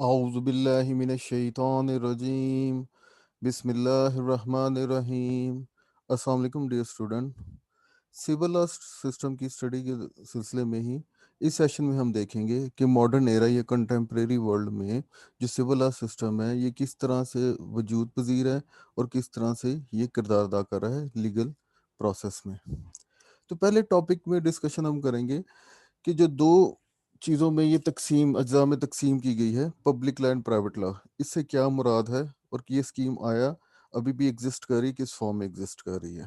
اعوذ باللہ من الشیطان الرجیم بسم اللہ الرحمن الرحیم۔ السلام علیکم dear student, civil law system کی اسٹڈی کے سلسلے میں ہی اس سیشن میں ہم دیکھیں گے کہ ماڈرن ایرا یا کنٹمپریری ورلڈ میں جو سول لا سسٹم ہے یہ کس طرح سے وجود پذیر ہے اور کس طرح سے یہ کردار ادا کر رہا ہے لیگل پروسیس میں۔ تو پہلے ٹاپک میں ڈسکشن ہم کریں گے کہ جو دو چیزوں میں یہ تقسیم اجزاء میں تقسیم کی گئی ہے، public law and private law, اس سے کیا مراد ہے اور یہ اسکیم آیا ابھی بھی ایگزسٹ کر رہی، کس فارم میں ایگزسٹ کر رہی ہے۔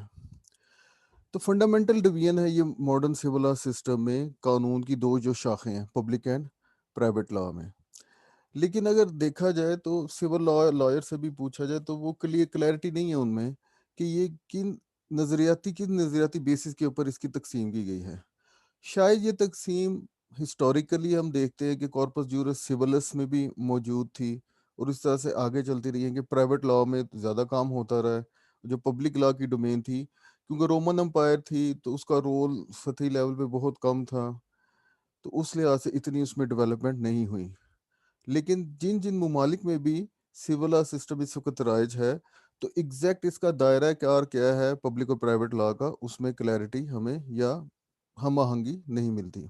تو فنڈامنٹل ڈویژن ہے یہ ماڈرن سول لا سسٹم میں قانون کی دو جو شاخیں ہیں، پبلک اینڈ پرائیویٹ لا میں۔ لیکن اگر دیکھا جائے تو سول لا لائر سے بھی پوچھا جائے تو وہ کلیئرٹی نہیں ہے ان میں کہ یہ کن نظریاتی بیسس کے اوپر اس کی تقسیم کی گئی ہے۔ شاید یہ تقسیم ہسٹوریکلی ہم دیکھتے ہیں کہ کارپس جورس سیولس میں بھی موجود تھی اور اس طرح سے آگے چلتی رہی ہے کہ پرائیویٹ لا میں زیادہ کام ہوتا رہا ہے۔ جو پبلک لا کی ڈومین تھی، کیونکہ رومن امپائر تھی تو اس کا رول سطحی لیول پہ بہت کم تھا، تو اس لحاظ سے اتنی اس میں ڈیولپمنٹ نہیں ہوئی۔ لیکن جن جن ممالک میں بھی سول لا سسٹم اس وقت رائج ہے تو ایگزیکٹ اس کا دائرہ کار کیا ہے پبلک اور پرائیویٹ لا کا، اس میں کلیئرٹی ہمیں یا ہم آہنگی نہیں ملتی۔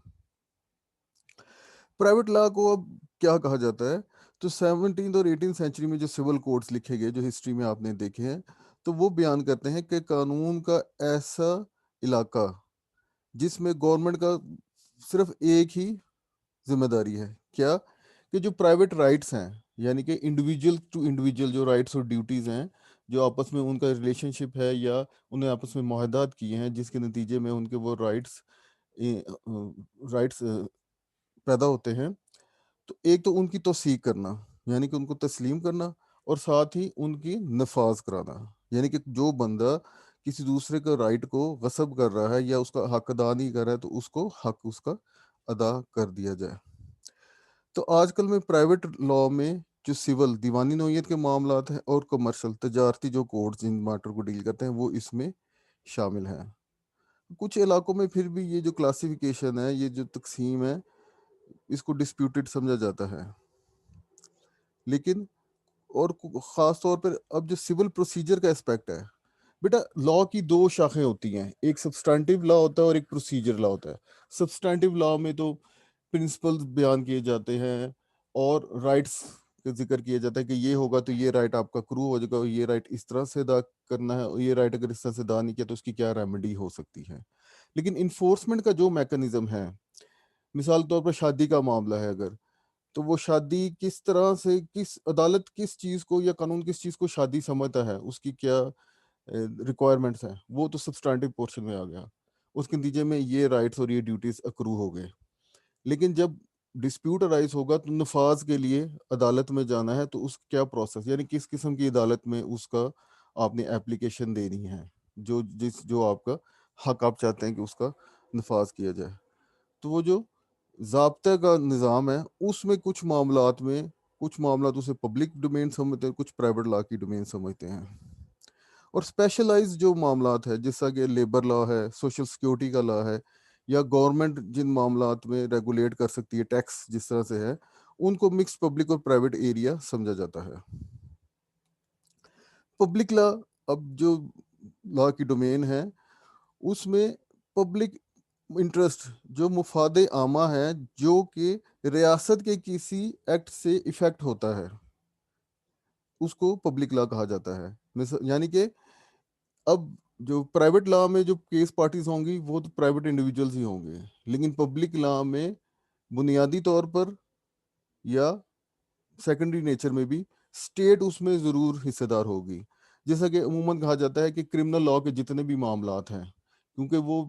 پرائیویٹ لا کو اب کیا کہا جاتا ہے؟ تو 17 اور 18 سینچری میں جو سول کوڈز لکھے گئے جو ہسٹری میں آپ نے دیکھے ہیں، تو وہ بیان کرتے ہیں کہ قانون کا ایسا علاقہ جس میں گورنمنٹ کا صرف ایک ہی ذمہ داری ہے، کیا کہ جو پرائیویٹ رائٹس ہیں، یعنی کہ انڈیویجول ٹو انڈیویجول جو رائٹس اور ڈیوٹیز ہیں، جو آپس میں ان کا ریلیشن شپ ہے یا انہیں آپس میں معاہدات کیے ہیں جس کے نتیجے میں ان کے وہ رائٹس پیدا ہوتے ہیں، تو ایک تو ان کی توثیق کرنا، یعنی کہ ان کو تسلیم کرنا، اور ساتھ ہی ان کی نفاذ کرانا، یعنی کہ جو بندہ کسی دوسرے کا رائٹ کو غصب کر رہا ہے یا اس کا حق ادا نہیں کر رہا ہے تو اس کو حق اس کا ادا کر دیا جائے۔ تو آج کل میں پرائیویٹ لا میں جو سول دیوانی نوعیت کے معاملات ہیں اور کمرشل تجارتی جو کوڈ جن میٹر کو ڈیل کرتے ہیں وہ اس میں شامل ہیں۔ کچھ علاقوں میں پھر بھی یہ جو کلاسیفیکیشن ہے، یہ جو تقسیم ہے، اس کو ڈسپیوٹڈ سمجھا جاتا ہے۔ لیکن اور خاص طور پر اب جو سول پروسیجر کا اسپیکٹ ہے، بیٹا لا کی دو شاخیں ہوتی ہیں، ایک سبسٹانٹیو لا ہوتا ہے اور ایک پروسیجر لا ہوتا ہے۔ سبسٹانٹیو لا میں تو پرنسپلز بیان کیے جاتے ہیں اور رائٹس کا ذکر کیا جاتا ہے کہ یہ ہوگا تو یہ رائٹ آپ کا کرو ہو جائے گا، یہ رائٹ اس طرح سے ادا کرنا ہے، اور یہ رائٹ اگر اس طرح سے ادا نہیں کیا تو اس کی کیا ریمیڈی ہو سکتی ہے۔ لیکن انفورسمنٹ کا جو میکانزم ہے، مثال طور پر شادی کا معاملہ ہے اگر، تو وہ شادی کس طرح سے، کس عدالت کس چیز کو یا قانون کس چیز کو شادی سمجھتا ہے، اس کی کیا ریکوائرمنٹس ہیں، وہ تو سبسٹانٹیو پورشن میں آ گیا۔ اس کے نتیجے میں یہ رائٹس اور یہ ڈیوٹیز اکرو ہو گئے۔ لیکن جب ڈسپیوٹ ارائز ہوگا تو نفاذ کے لیے عدالت میں جانا ہے، تو اس کیا پروسیس، یعنی کس قسم کی عدالت میں اس کا آپ نے اپلیکیشن دینی ہے، جو آپ کا حق آپ چاہتے ہیں کہ اس کا نفاذ کیا جائے۔ تو وہ جو ضابطہ کا نظام ہے اس میں کچھ معاملات اسے پبلک ڈومین سمجھتے ہیں، کچھ پرائیویٹ لا کی ڈومین سمجھتے ہیں۔ اور اسپیشلائز جو معاملات ہے جیسا کہ لیبر لا ہے، سوشل سیکیورٹی کا لا ہے، یا گورنمنٹ جن معاملات میں ریگولیٹ کر سکتی ہے، ٹیکس جس طرح سے ہے، ان کو مکس پبلک اور پرائیویٹ ایریا سمجھا جاتا ہے۔ پبلک لا اب جو لا کی ڈومین ہے اس میں پبلک انٹرسٹ جو مفاد عامہ ہے جو کہ ریاست کے کسی ایکٹ سے ایفیکٹ ہوتا ہے، اس کو پبلک لا کہا جاتا ہے۔ یعنی کہ اب جو پرائیویٹ لا میں جو کیس پارٹیز ہوں گی وہ تو پرائیویٹ انڈیویجولز ہی ہوں گے، لیکن پبلک لا میں بنیادی طور پر یا سیکنڈری نیچر میں بھی اسٹیٹ اس میں ضرور حصے دار ہوگی۔ جیسا کہ عموماً کہا جاتا ہے کہ کرمنل لا کے جتنے بھی معاملات ہیں، کیونکہ وہ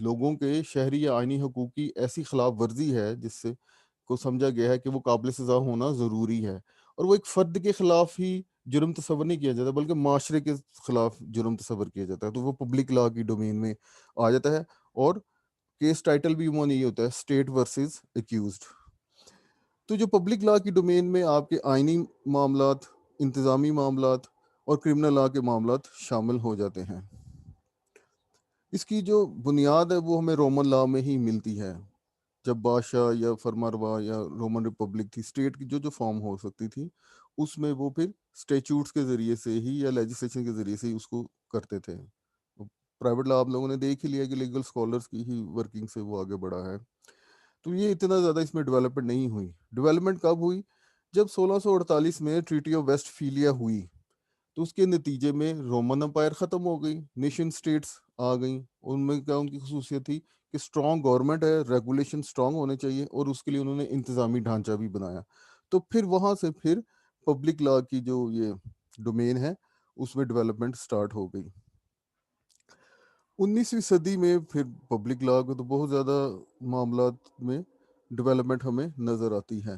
لوگوں کے شہری یا آئینی حقوق کی ایسی خلاف ورزی ہے جس سے کو سمجھا گیا ہے کہ وہ قابل سزا ہونا ضروری ہے، اور وہ ایک فرد کے خلاف ہی جرم تصور نہیں کیا جاتا بلکہ معاشرے کے خلاف جرم تصور کیا جاتا ہے، تو وہ پبلک لا کی ڈومین میں آ جاتا ہے۔ اور کیس ٹائٹل بھی عموماً یہ ہوتا ہے، اسٹیٹ ورسز ایکیوزڈ۔ تو جو پبلک لا کی ڈومین میں آپ کے آئینی معاملات، انتظامی معاملات اور کرمنل لا کے معاملات شامل ہو جاتے ہیں۔ اس کی جو بنیاد ہے وہ ہمیں رومن لا میں ہی ملتی ہے۔ جب بادشاہ یا فرمانروا یا رومن ریپبلک تھی، اسٹیٹ کی جو جو فارم ہو سکتی تھی، اس میں وہ پھر اسٹیچوٹس کے ذریعے سے ہی یا لیجسلیشن کے ذریعے سے ہی اس کو کرتے تھے. پرائیویٹ لا آپ لوگوں نے دیکھ ہی لیا کہ لیگل اسکالرس کی ہی ورکنگ سے وہ آگے بڑھا ہے. تو یہ اتنا زیادہ اس میں ڈیولپمنٹ نہیں ہوئی. ڈیولپمنٹ کب ہوئی؟ جب 1648 میں ٹریٹی آف ویسٹ فیلیا ہوئی، تو اس کے نتیجے میں رومن امپائر ختم ہو گئی، نیشن اسٹیٹس آ گئیں. ان میں کیا ان کی خصوصیت تھی کہ اسٹرانگ گورنمنٹ ہے، ریگولیشن اسٹرانگ ہونے چاہیے، اور اس کے لیے انہوں نے انتظامی ڈھانچہ بھی بنایا. تو پھر وہاں سے پھر پبلک لا کی جو یہ ڈومین ہے اس میں ڈیولپمنٹ سٹارٹ ہو گئی. 19ویں صدی میں پھر پبلک لا کو تو بہت زیادہ معاملات میں ڈیولپمنٹ ہمیں نظر آتی ہے.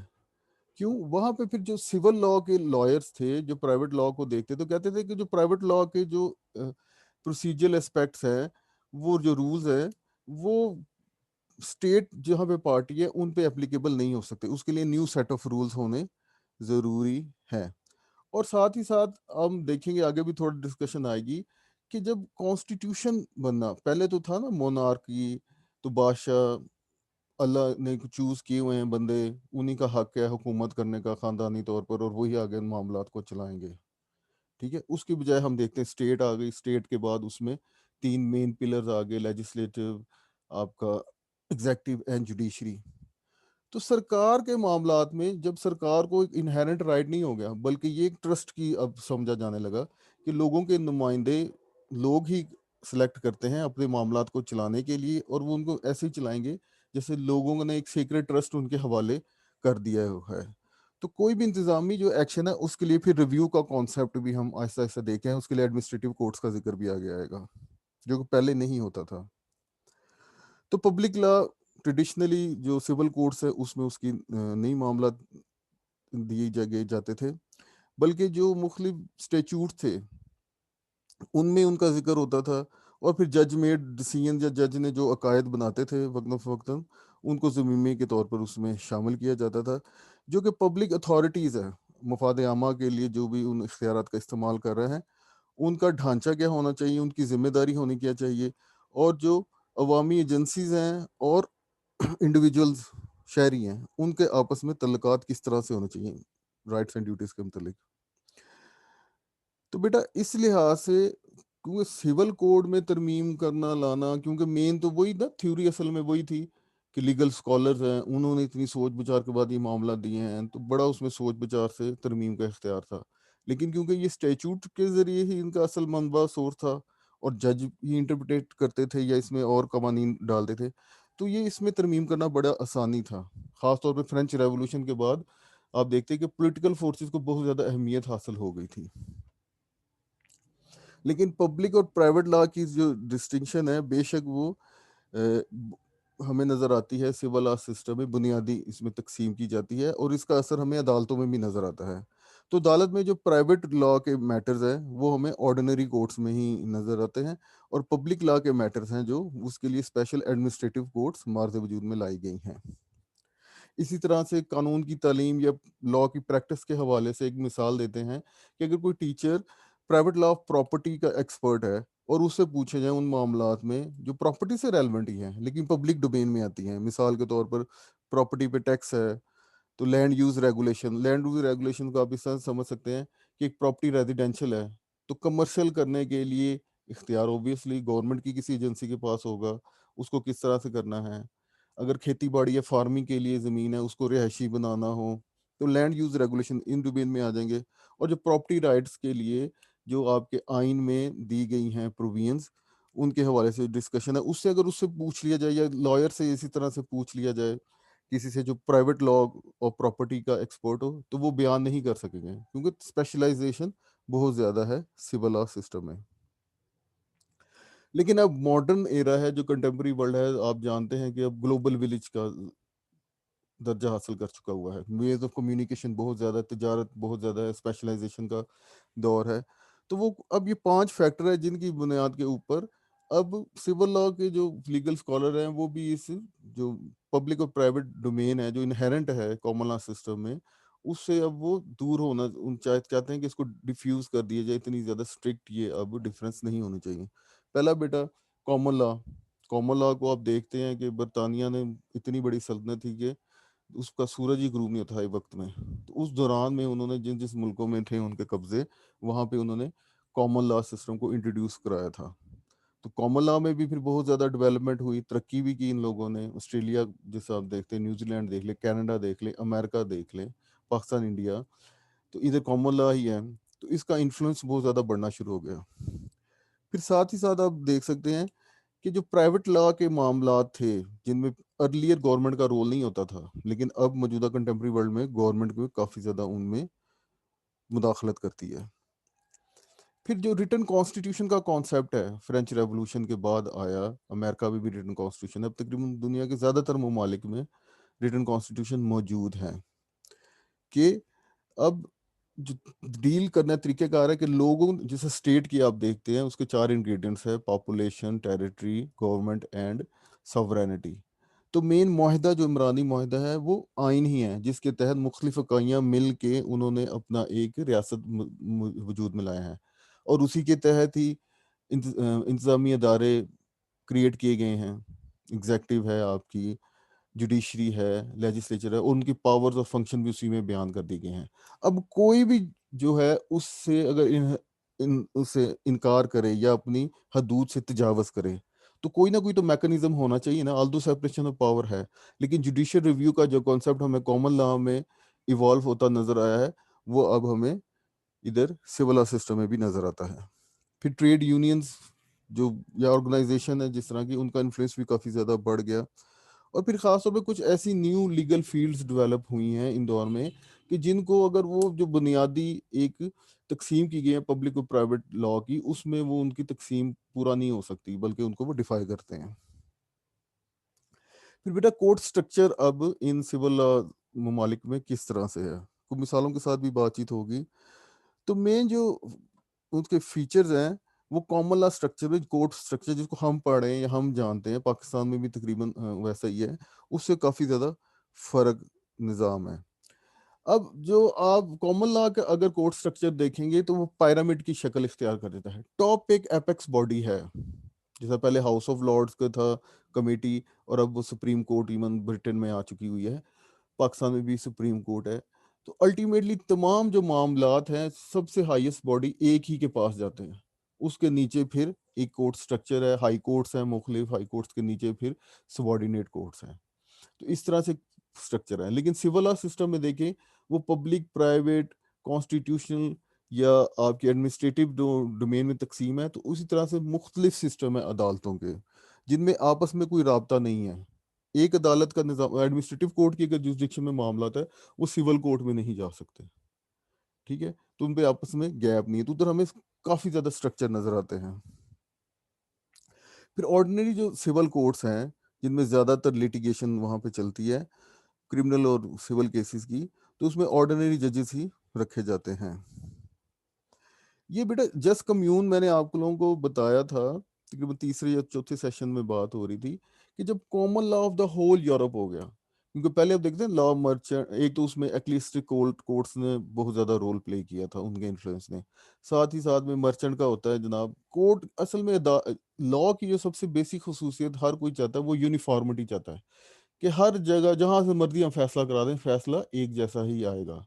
کیوں؟ وہاں پہ پھر جو سول لا کے لائرس تھے جو پرائیویٹ لا کو دیکھتے تو کہتے تھے کہ جو پرائیویٹ لا کے جو پروسیجرل اسپیکٹس ہیں، وہ جو رولز ہیں، وہ اسٹیٹ جہاں پہ پارٹی ہے ان پہ اپلیکیبل نہیں ہو سکتے. اس کے لیے نیو سیٹ آف رولز ہونے ضروری ہے. اور ساتھ ہی ساتھ ہم دیکھیں گے آگے بھی تھوڑا ڈسکشن آئے گی کہ جب کانسٹیٹیوشن بننا، پہلے تو تھا نا مونارکی، تو بادشاہ اللہ نے چوز کیے ہوئے ہیں بندے، انہی کا حق ہے حکومت کرنے کا خاندانی طور پر، اور وہی آگے ان معاملات کو چلائیں گے. ٹھیک ہے، اس کی بجائے ہم دیکھتے ہیں اسٹیٹ آ گئی. اسٹیٹ کے بعد اس میں 3 مین پلرز آ گئے، لیجسلیٹو، آپ کا ایگزیکٹو اینڈ جوڈیشری. تو سرکار کے معاملات میں جب سرکار کو ایک انہیرنٹ رائٹ نہیں ہو گیا، بلکہ یہ ایک ٹرسٹ کی اب سمجھا جانے لگا کہ لوگوں کے نمائندے لوگ ہی سلیکٹ کرتے ہیں اپنے معاملات کو چلانے کے لیے، اور وہ ان کو ایسے ہی چلائیں گے جیسے لوگوں نے ایک سیکرٹ ٹرسٹ ان کے حوالے کر دیا ہے. تو کوئی بھی انتظامی جو ایکشن ہے اس کے لیے پھر ریویو کا کانسیپٹ بھی ہم آہستہ آہستہ دیکھیں. اس کے لیے ایڈمنسٹریٹو کورٹس کا ذکر بھی آگے آئے گا جو کہ پہلے نہیں ہوتا تھا. تو پبلک لا ٹریڈیشنلی جو سول کورٹس ہے اس میں اس کی نئی معاملات دیے گئے جاتے تھے، بلکہ جو مختلف اسٹیچوٹ تھے ان میں ان کا ذکر ہوتا تھا. اور پھر جج میڈ ڈیسیژن، یا جج نے جو عقائد بناتے تھے وقتاً فوقتاً، ان کو ضمیمے کے طور پر اس میں شامل کیا جاتا تھا. جو کہ پبلک اتھارٹیز ہیں، مفاد عامہ کے لیے جو بھی ان اختیارات کا استعمال کر رہے ہیں، ان کا ڈھانچہ کیا ہونا چاہیے، ان کی ذمہ داری ہونی کیا چاہیے، اور جو عوامی ایجنسیز ہیں اور انڈیویجولز شہری ہیں، ان کے آپس میں تعلقات کس طرح سے ہونے چاہیے رائٹس اینڈ ڈیوٹیز کے متعلق. تو بیٹا اس لحاظ سے کیونکہ سول کوڈ میں ترمیم کرنا لانا، کیونکہ مین تو وہی نا تھیوری اصل میں وہی تھی کہ لیگل اسکالرز ہیں، انہوں نے اتنی سوچ بچار کے بعد یہ معاملہ دیے ہیں، تو بڑا اس میں سوچ بچار سے ترمیم کا اختیار تھا. لیکن کیونکہ یہ اسٹیچوٹ کے ذریعے ہی ان کا اصل منبع سورس تھا، اور جج ہی انٹرپریٹ کرتے تھے یا اس میں اور قوانین ڈالتے تھے، تو یہ اس میں ترمیم کرنا بڑا آسانی تھا. خاص طور پہ فرینچ ریولوشن کے بعد آپ دیکھتے کہ پولیٹیکل فورسز کو بہت زیادہ اہمیت حاصل ہو گئی تھی. لیکن پبلک اور پرائیویٹ لا کی جو ڈسٹنکشن ہے، بے شک وہ ہمیں نظر آتی ہے سول لا سسٹم میں بنیادی اس میں تقسیم کی جاتی ہے، اور اس کا اثر ہمیں عدالتوں میں بھی نظر آتا ہے. تو عدالت میں جو پرائیویٹ لا کے میٹرز ہیں وہ ہمیں آرڈنری کورٹس میں ہی نظر آتے ہیں، اور پبلک لا کے میٹرز ہیں جو اس کے لیے اسپیشل ایڈمنسٹریٹو کورٹس مارز وجود میں لائی گئی ہیں. اسی طرح سے قانون کی تعلیم یا لا کی پریکٹس کے حوالے سے ایک مثال دیتے ہیں کہ اگر کوئی teacher private law of property کا ایکسپرٹ ہے، اور اس سے پوچھے جائیں ان معاملات میں جو پراپرٹی سے ریلیونٹ ہی ہیں لیکن پبلک ڈومین میں آتی ہیں، مثال کے طور پر پراپرٹی پہ ٹیکس ہے، تو land use regulation. Land use regulation کو آپ اس طرح سمجھ سکتے ہیں کہ ایک پراپرٹی ریزیڈینشل ہے، تو کمرشل کرنے کے لیے اختیار اوبیسلی گورنمنٹ کی کسی ایجنسی کے پاس ہوگا، اس کو کس طرح سے کرنا ہے. اگر کھیتی باڑی یا فارمنگ کے لیے زمین ہے اس کو رہائشی بنانا ہو، تو land use regulation in domain میں آ جائیں گے. اور جو پراپرٹی رائٹس کے لیے جو آپ کے آئین میں دی گئی ہیں پروویژنز، ان کے حوالے سے ڈسکشن ہے. اس سے اگر اس سے پوچھ لیا جائے یا لائر سے اسی طرح سے پوچھ لیا جائے کسی سے جو پرائیویٹ لا اور پراپرٹی کا ایکسپرٹ ہو، تو وہ بیان نہیں کر سکیں گے کیونکہ اسپیشلائزیشن بہت زیادہ ہے سول لا سسٹم میں. لیکن اب ماڈرن ایرا ہے جو کنٹمپرری ورلڈ ہے، آپ جانتے ہیں کہ اب گلوبل ولیج کا درجہ حاصل کر چکا ہوا ہے. ویز آف کمیونیکیشن بہت زیادہ، تجارت بہت زیادہ ہے، اسپیشلائزیشن کا دور ہے. تو وہ اب یہ 5 فیکٹر ہے جن کی بنیاد کے اوپر اب سول لا کے جو لیگل اسکالر ہیں وہ بھی اس جو پبلک اور پرائیویٹ ڈومین ہے جو انہیرنٹ ہے کامن لا سسٹم میں، اس سے اب وہ دور ہونا چاہتے ہیں کہ اس کو ڈیفیوز کر دیا جائے. اتنی زیادہ اسٹرکٹ یہ اب ڈفرینس نہیں ہونی چاہیے. پہلا بیٹا کامن لا. کامن لا کو آپ دیکھتے ہیں کہ برطانیہ نے اتنی بڑی سلطنت تھی کہ اس کا سورج ہی غروب نہیں ہوتا ہے وقت میں، تو اس دوران میں انہوں نے جن جس ملکوں میں تھے ان کے قبضے، وہاں پہ انہوں نے کامن لا سسٹم کو انٹروڈیوس کرایا تھا. تو کامن لا میں بھی پھر بہت زیادہ ڈیولپمنٹ ہوئی، ترقی بھی کی ان لوگوں نے. آسٹریلیا جیسے آپ دیکھتے ہیں، نیوزی لینڈ دیکھ لیں، کینیڈا دیکھ لیں، امریکہ دیکھ لیں، پاکستان، انڈیا، تو ادھر کامن لا ہی ہے. تو اس کا انفلوئنس بہت زیادہ بڑھنا شروع ہو گیا. پھر ساتھ ہی ساتھ آپ دیکھ سکتے ہیں کہ جو پرائیویٹ لا کے معاملات تھے جن میں ارلیئر گورنمنٹ کا رول نہیں ہوتا تھا، لیکن اب موجودہ کنٹمپری ورلڈ میں گورنمنٹ کو کافی زیادہ ان میں مداخلت کرتی ہے. پھر جو ریٹن کانسٹیٹیوشن کا کانسیپٹ ہے، فرینچ ریولوشن کے بعد آیا. امریکہ میں بھی ریٹن کانسٹیٹیوشن، اب تقریباً دنیا کے زیادہ تر ممالک میں ریٹن کانسٹیٹیوشن موجود ہیں. کہ اب جو ڈیل کرنا طریقہ کار ہے کہ لوگوں جیسے اسٹیٹ کی آپ دیکھتے ہیں، اس کے 4 انگریڈینٹس ہے: population, territory, government and sovereignty. تو مین معاہدہ جو عمرانی معاہدہ ہے وہ آئین ہی ہے، جس کے تحت مختلف اکائیاں مل کے انہوں نے اپنا ایک ریاست وجود میں لایا ہے، اور اسی کے تحت ہی انتظامی ادارے کریٹ کیے گئے ہیں. ایگزیکٹو ہے آپ کی، جوڈیشری ہے، لیجسلیچر ہے، اور ان کی پاورز اور فنکشن بھی اسی میں بیان کر دی گئے ہیں. اب کوئی بھی جو ہے اس سے اگر اسے انکار کرے یا اپنی حدود سے تجاوز کرے، تو کوئی نہ کوئی تو میکانزم ہونا چاہیے نا. آلدو سیپریشن آف پاور ہے، لیکن جوڈیشل ریویو کا جو کانسیپٹ ہمیں کامن لا میں ایوالو ہوتا نظر آیا ہے، وہ اب ہمیں ادھر سول لا سسٹم میں بھی نظر آتا ہے. پھر ٹریڈ یونینز جو یا آرگنائزیشن ہے جس طرح کی، ان کا انفلوئنس بھی کافی زیادہ بڑھ گیا. اور پھر خاص طور پہ کچھ ایسی نیو لیگل فیلڈز ڈیولپ ہوئی ہیں ان دور میں کہ جن کو اگر وہ جو بنیادی ایک تقسیم کی گئی ہے پبلک اور پرائیویٹ لا کی، اس میں وہ ان کی تقسیم پورا نہیں ہو سکتی، بلکہ ان کو وہ ڈیفائی کرتے ہیں. پھر بیٹا کورٹ سٹرکچر اب ان سول لا ممالک میں کس طرح سے ہے، کچھ مثالوں کے ساتھ بھی بات چیت ہوگی. تو مین جو ان کے فیچرز ہیں وہ common law structure, court structure جس کو ہم پڑھیں یا ہم جانتے ہیں، پاکستان میں بھی تقریباً ویسا ہی ہے، اس سے کافی زیادہ فرق نظام ہے. اب جو آپ کامن لا کا اگر کورٹ سٹرکچر دیکھیں گے تو وہ پیرامڈ کی شکل اختیار کر دیتا ہے. ٹاپ ایک ایپیکس باڈی ہے، جیسا پہلے ہاؤس آف لارڈز کا تھا کمیٹی، اور اب وہ سپریم کورٹ ایون برٹن میں آ چکی ہوئی ہے، پاکستان میں بھی سپریم کورٹ ہے. تو الٹیمیٹلی تمام جو معاملات ہیں سب سے ہائیسٹ باڈی ایک ہی کے پاس جاتے ہیں. اس کے نیچے پھر ایک کورٹ سٹرکچر ہے، ہائی کورٹس ہیں، مختلف ہائی کورٹس کے نیچے پھر سبارڈینیٹ کورٹس ہیں. تو اس طرح سے سٹرکچر ہے. لیکن سول لا سسٹم میں دیکھیں، وہ پبلک، پرائیویٹ، کانسٹیٹیوشنل یا آپ کے ایڈمنسٹریٹو ڈومین میں تقسیم ہے. تو اسی طرح سے مختلف سسٹم ہے عدالتوں کے، جن میں آپس میں کوئی رابطہ نہیں ہے. ایک عدالت کا نظام، ایڈمنسٹریٹو کورٹ کی اگر جوریسڈکشن میں معاملات ہے، وہ سول کورٹ میں نہیں جا سکتے. ٹھیک ہے، تو ان پہ آپس میں گیپ نہیں ہے. تو ادھر ہمیں کافی زیادہ سٹرکچر نظر آتے ہیں. پھر آرڈنری جو سول کورٹس ہیں، جن میں زیادہ تر لیٹیگیشن وہاں پہ چلتی ہے، کرمنل اور سول کیسز کی، تو اس میں آرڈنری ججز ہی رکھے جاتے ہیں. یہ بیٹا جس کمیون میں نے آپ لوگوں کو بتایا تھا، تقریباً تیسرے یا چوتھے سیشن میں بات ہو رہی تھی، کہ جب common law of the whole Europe ہو گیا، کیونکہ پہلے آپ دیکھتے ہیں لا مرچنٹ، ایک تو اس میں ایکلیسٹک کورٹس نے بہت زیادہ رول پلے کیا تھا، ان کے انفلوئنس نے. ساتھ ہی ساتھ میں مرچنٹ کا ہوتا ہے جناب کورٹ. اصل میں لا کی جو سب سے بیسک خصوصیت ہر کوئی چاہتا ہے، وہ یونیفارمٹی چاہتا ہے، کہ ہر جگہ جہاں سے مرضی ہم فیصلہ کرا دیں، فیصلہ ایک جیسا ہی آئے گا.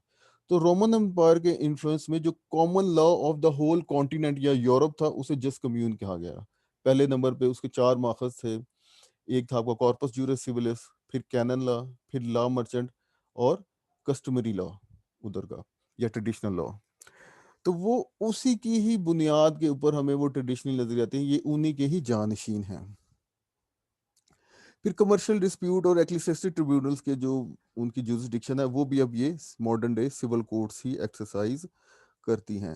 تو رومن امپائر کے انفلوئنس میں جو common law of the whole continent یا یورپ تھا، اسے جس کمیون کہا گیا. پہلے نمبر پہ اس کے 4 ماخذ تھے. ایک تھا آپ کا کارپس جورس سیولس، پھر کینن لا، پھر لا مرچنٹ، اور کسٹمری لا ادھر کا یا ٹریڈیشنل لا. تو وہ اسی کی ہی بنیاد کے اوپر ہمیں وہ ٹریڈیشنل نظر آتے ہیں، یہ انہی کے ہی جانشین ہیں. پھر کمرشل ڈسپیوٹ اور ایکلیسیسٹک ٹریبیونلز کے جو ان کی جورسڈکشن ہے، وہ بھی اب یہ ماڈرن ڈے سول کورٹس ہی ایکسرسائز کرتی ہیں.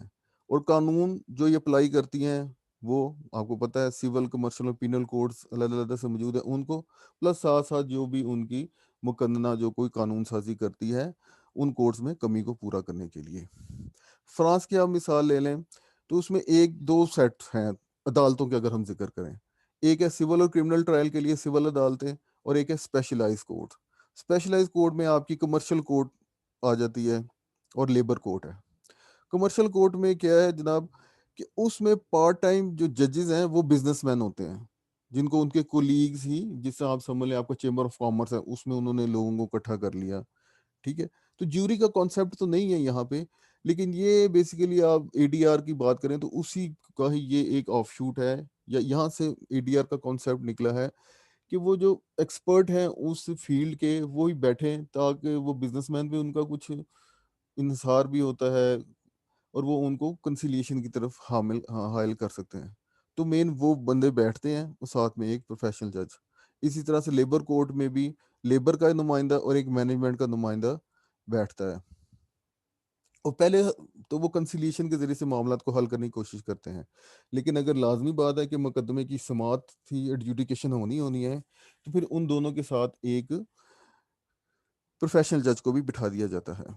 اور قانون جو یہ اپلائی کرتی ہیں، وہ آپ کو پتہ ہے سول، کمرشل اور پینل کوڈز علیحدہ علیحدہ سے موجود ہیں ان کو، پلس ساتھ ساتھ جو بھی ان کی مقننہ جو کوئی قانون سازی کرتی ہے ان کورٹس میں کمی کو پورا کرنے کے لیے. فرانس کی آپ مثال لے لیں تو اس میں ایک دو سیٹ ہیں عدالتوں کے اگر ہم ذکر کریں. ایک ہے سول اور کرمنل ٹرائل کے لیے سول عدالتیں، اور ایک ہے اسپیشلائز کورٹ. اسپیشلائز کورٹ میں آپ کی کمرشل کورٹ آ جاتی ہے اور لیبر کورٹ ہے. کمرشل کورٹ میں کیا ہے جناب، کہ اس میں پارٹ ٹائم جو ججز ہیں وہ بزنس مین ہوتے ہیں، جن کو ان کے کولیگز ہی، جس سے آپ سمجھ لیں آپ کا چیمبر آف کامرس ہے، اس میں انہوں نے لوگوں کو اکٹھا کر لیا. ٹھیک ہے، تو جیوری کا کانسیپٹ تو نہیں ہے یہاں پہ، لیکن یہ بیسیکلی آپ اے ڈی آر کی بات کریں تو اسی کا ہی یہ ایک آف شوٹ ہے، یا یہاں سے اے ڈی آر کا کانسیپٹ نکلا ہے کہ وہ جو ایکسپرٹ ہیں اس فیلڈ کے وہ ہی بیٹھیں، تاکہ وہ بزنس مین بھی ان کا کچھ انحصار بھی ہوتا ہے، اور وہ ان کو کنسیلیشن کی طرف حائل کر سکتے ہیں. تو مین وہ بندے بیٹھتے ہیں اور ساتھ میں ایک پروفیشنل جج. اسی طرح سے لیبر کورٹ میں بھی لیبر کا نمائندہ اور ایک مینجمنٹ کا نمائندہ بیٹھتا ہے، اور پہلے تو وہ کنسیلیشن کے ذریعے سے معاملات کو حل کرنے کی کوشش کرتے ہیں. لیکن اگر لازمی بات ہے کہ مقدمے کی سماعت تھی، ایڈجوڈیکیشن ہونی ہے، تو پھر ان دونوں کے ساتھ ایک پروفیشنل جج کو بھی بٹھا دیا جاتا ہے.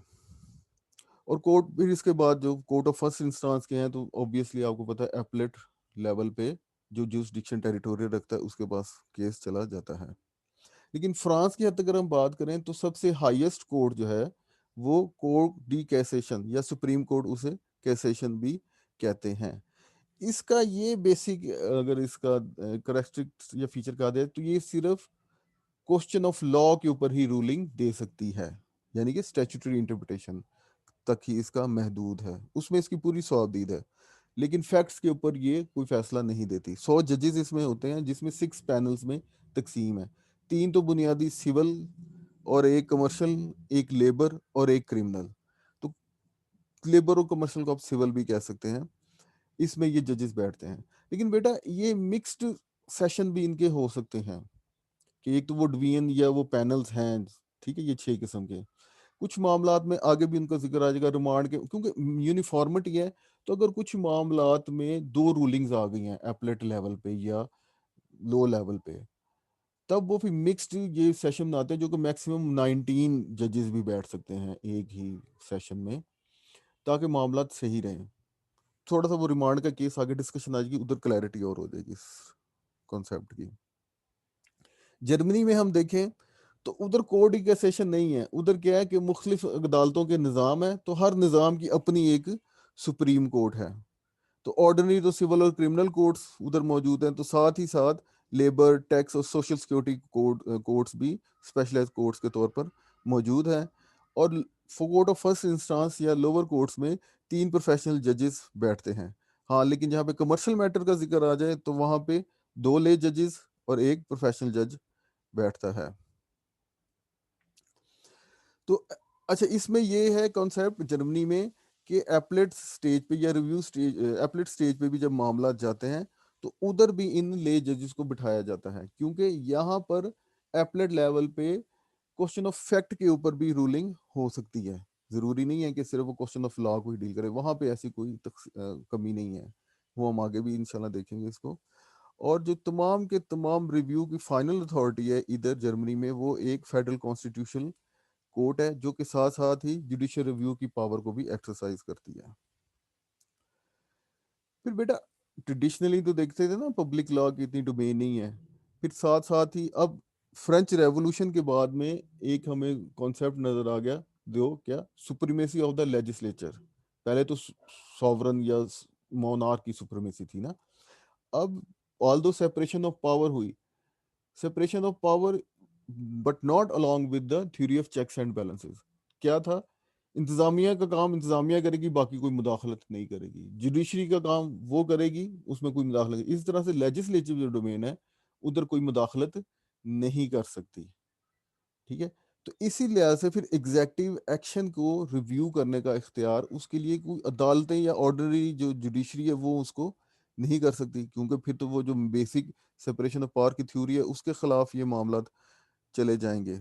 اور کورٹ پھر اس کے بعد جو کورٹ آف فرسٹ انسٹانس کے ہیں تو اوبیسلی آپ کو پتہ ہے ایپلیٹ لیول پہ جو جوسڈکشن ٹیریٹوریل رکھتا ہے اس کے پاس کیس چلا جاتا ہے. لیکن فرانس کی حد تک اگر ہم بات کریں تو سب سے ہائیسٹ کورٹ جو ہے وہ کورٹ ڈی کیسیشن یا سپریم کورٹ، اسے کیسیشن بھی کہتے ہیں. اس کا یہ بیسک اگر اس کا کریکٹرسٹکس یا فیچر کہا جائے تو یہ صرف کوسچن آف لا کے اوپر ہی رولنگ دے سکتی ہے، یعنی کہ اسٹیچوٹری انٹرپریٹیشن تک ہی اس کا محدود ہے، اس میں اس کی پوری سوادید ہے، لیکن فیکٹس کے اوپر یہ کوئی فیصلہ نہیں دیتی. 100 ججز اس میں ہوتے ہیں، جس میں 6 پینلز میں تقسیم ہے. 3 تو بنیادی سول اور ایک کمرشل، ایک لیبر اور ایک کرمنل. تو لیبر اور کمرشل کو آپ سول بھی کہہ سکتے ہیں، اس میں یہ ججز بیٹھتے ہیں. لیکن بیٹا یہ مکسڈ سیشن بھی ان کے ہو سکتے ہیں، کہ ایک تو وہ ڈوین یا وہ پینلز ہیں، ٹھیک ہے، یہ 6 قسم کے. کچھ معاملات میں آگے بھی ان کا ذکر آ جائے گا ریمانڈ کے، کیونکہ یونیفارمٹی ہے. تو اگر کچھ معاملات میں 2 رولنگز آ گئی ہیں ایپلیٹ لیول پہ یا لو لیول پہ، تب وہ پھر مکسڈ یہ سیشن آتے ہیں، جو کہ میکسیمم 19 ججز بھی بیٹھ سکتے ہیں ایک ہی سیشن میں، تاکہ معاملات صحیح رہیں. تھوڑا سا وہ ریمانڈ کا کیس آگے ڈسکشن آ جائے گی، ادھر کلیئرٹی اور ہو جائے گی اس کانسیپٹ کی. جرمنی میں ہم دیکھیں تو ادھر کوڈ کا سیشن نہیں ہے، ادھر کیا ہے کہ مختلف عدالتوں کے نظام ہے، تو ہر نظام کی اپنی ایک سپریم کورٹ ہے. تو آرڈنری تو سول اور کرمنل کورٹس ادھر موجود ہیں، تو ساتھ ہی ساتھ لیبر، ٹیکس اور سوشل سیکورٹی کورٹس بھی اسپیشلائز کورٹس کے طور پر موجود ہیں. اور کورٹ آف فرسٹ انسٹانس یا لوور کورٹس میں 3 پروفیشنل ججز بیٹھتے ہیں. ہاں لیکن جہاں پہ کمرشل میٹر کا ذکر آ جائے تو وہاں پہ 2 لے ججز اور ایک پروفیشنل جج بیٹھتا ہے. تو اچھا، اس میں یہ ہے کانسیپٹ جرمنی میں کہ ایپلیٹ سٹیج پہ یا ریویو سٹیج، ایپلیٹ سٹیج پہ بھی جب معاملات جاتے ہیں تو ادھر بھی ان لے ججز کو بٹھایا جاتا ہے، کیونکہ یہاں پر ایپلیٹ لیول پہ کوشچن آف فیکٹ کے اوپر بھی رولنگ ہو سکتی ہے. ضروری نہیں ہے کہ صرف وہ کوشچن آف لا کو ہی ڈیل کرے، وہاں پہ ایسی کوئی کمی نہیں ہے. وہ ہم آگے بھی انشاءاللہ دیکھیں گے اس کو. اور جو تمام کے تمام ریویو کی فائنل اتھارٹی ہے ادھر جرمنی میں، وہ ایک فیڈرل کانسٹیٹیوشن کورٹ ہے، جو کہ ساتھ ساتھ ہی جوڈیشل ریویو کی پاور کو بھی ایکسرسائز کرتی ہے. پھر بیٹا ٹریڈیشنلی تو دیکھتے تھے نا پبلک لا کی اتنی ڈومین نہیں ہے. پھر ساتھ ساتھ ہی اب فرینچ ریولوشن کے بعد میں ایک ہمیں کانسیپٹ نظر آ گیا، جو کیا سپریمیسی آف دا لیجسلیچر. پہلے تو سوورن یا مونارک کی سپریمیسی تھی نا. اب آلدو سیپریشن آف پاور ہوئی، separation of power but not along with the theory of checks and balances. کیا تھا؟ انتظامیہ کا کام انتظامیہ کرے گی، باقی کوئی مداخلت نہیں کرے گی. جوڈیشری کا کام وہ کرے گی، اس میں کوئی مداخلت. اس طرح سے لیجسلیٹو جو ڈومین ہے ادھر کوئی مداخلت نہیں کر سکتی. ٹھیک ہے، تو اسی لحاظ سے پھر ایگزیکٹو ایکشن کو ریویو کرنے کا اختیار اس کے لیے کوئی عدالتیں یا آرڈنری جو جوڈیشری ہے وہ اس کو نہیں کر سکتی، کیونکہ پھر تو وہ جو بیسک سپریشن آف پاور کی تھیوری ہے اس کے خلاف یہ معاملات چلے جائیں گے،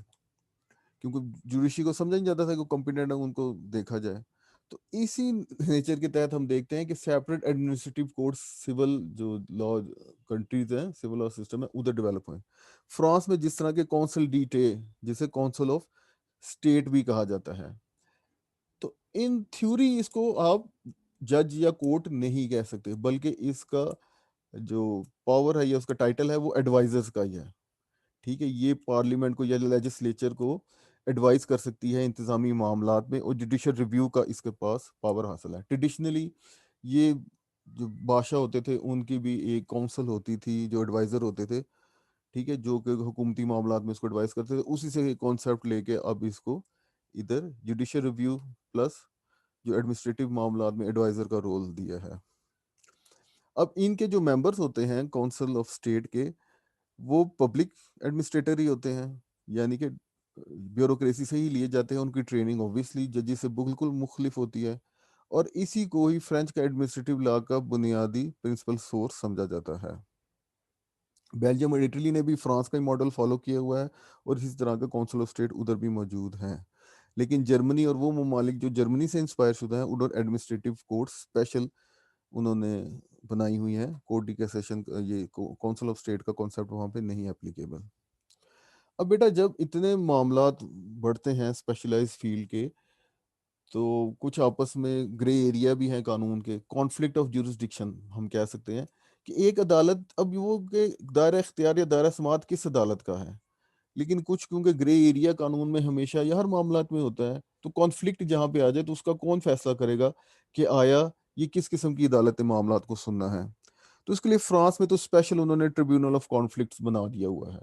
کیونکہ جوڈیشری کو سمجھا نہیں جاتا تھا کہ کمپیٹنٹ ہے ان کو دیکھا جائے. تو اسی نیچر کے تحت ہم دیکھتے ہیں کہ سیپریٹ ایڈمنسٹریٹو کورٹس سول جو لا کنٹریز ہیں، سول لا سسٹم ہے، ادھر ڈیولپ ہوئے. فرانس میں جس طرح کے کونسل ڈیٹے، جسے کونسل آف اسٹیٹ بھی کہا جاتا ہے، تو ان تھیوری اس کو آپ جج یا کورٹ نہیں کہہ سکتے، بلکہ اس کا جو پاور ہے یا اس کا ٹائٹل ہے وہ ایڈوائزرز کا ہی ہے. ٹھیک ہے، یہ پارلیمنٹ کو یا لیجسلیچر کو ایڈوائز کر سکتی ہے انتظامی معاملات میں، اور جوڈیشل ریویو کا اس کے پاس پاور حاصل ہے. ٹریڈیشنلی یہ جو بادشاہ ہوتے تھے ان کی بھی ایک کونسل ہوتی تھی جو ایڈوائزر ہوتے تھے، ٹھیک ہے، جو کہ حکومتی معاملات میں اس کو ایڈوائز کرتے تھے، اسی سے کانسیپٹ لے کے اب اس کو ادھر جوڈیشل ریویو پلس جو ایڈمنسٹریٹو معاملات میں ایڈوائزر کا رول دیا ہے۔ اب ان کے جو ممبرس ہوتے ہیں کونسل آف اسٹیٹ کے، وہ پبلک ایڈمنسٹریٹر ہی ہوتے ہیں، یعنی کہ بیوروکریسی سے ہی لیے جاتے ہیں، ان کی ٹریننگ اوبویسلی ججی سے بالکل مختلف ہوتی ہے، اور اسی کو ہی فرینچ کا ایڈمنسٹریٹو لا کا بنیادی پرنسپل سورس سمجھا جاتا ہے۔ بیلجیم اور اٹلی نے بھی فرانس کا ہی ماڈل فالو کیا ہوا ہے، اور اسی طرح کا کونسل آف اسٹیٹ ادھر بھی موجود ہیں۔ لیکن جرمنی اور وہ ممالک جو جرمنی سے انسپائر شدہ ہیں، ادھر ایڈمنسٹریٹو کورٹ اسپیشل انہوں نے بنائی ہوئی ہیں، کورٹ ڈی کیسیشن، یہ کونسل آف اسٹیٹ کا کانسیپٹ وہاں پہ نہیں اپلیکیبل۔ اب بیٹا جب اتنے معاملات بڑھتے ہیں اسپیشلائز فیلڈ کے، تو کچھ آپس میں گرے ایریا بھی ہیں قانون کے، کانفلکٹ آف جورسڈکشن ہم کہہ سکتے ہیں، کہ ایک عدالت، اب وہ کہ دائرہ اختیار یا دائرہ سماعت کس عدالت کا ہے، لیکن کچھ کیونکہ گرے ایریا قانون میں ہمیشہ یا ہر معاملات میں ہوتا ہے، تو کانفلکٹ جہاں پہ آ جائے تو اس کا کون فیصلہ کرے گا کہ آیا یہ کس قسم کی عدالت معاملات کو سننا ہے؟ تو اس کے لیے فرانس میں تو اسپیشل انہوں نے ٹریبیونل آف کانفلکٹس بنا دیا ہوا ہے،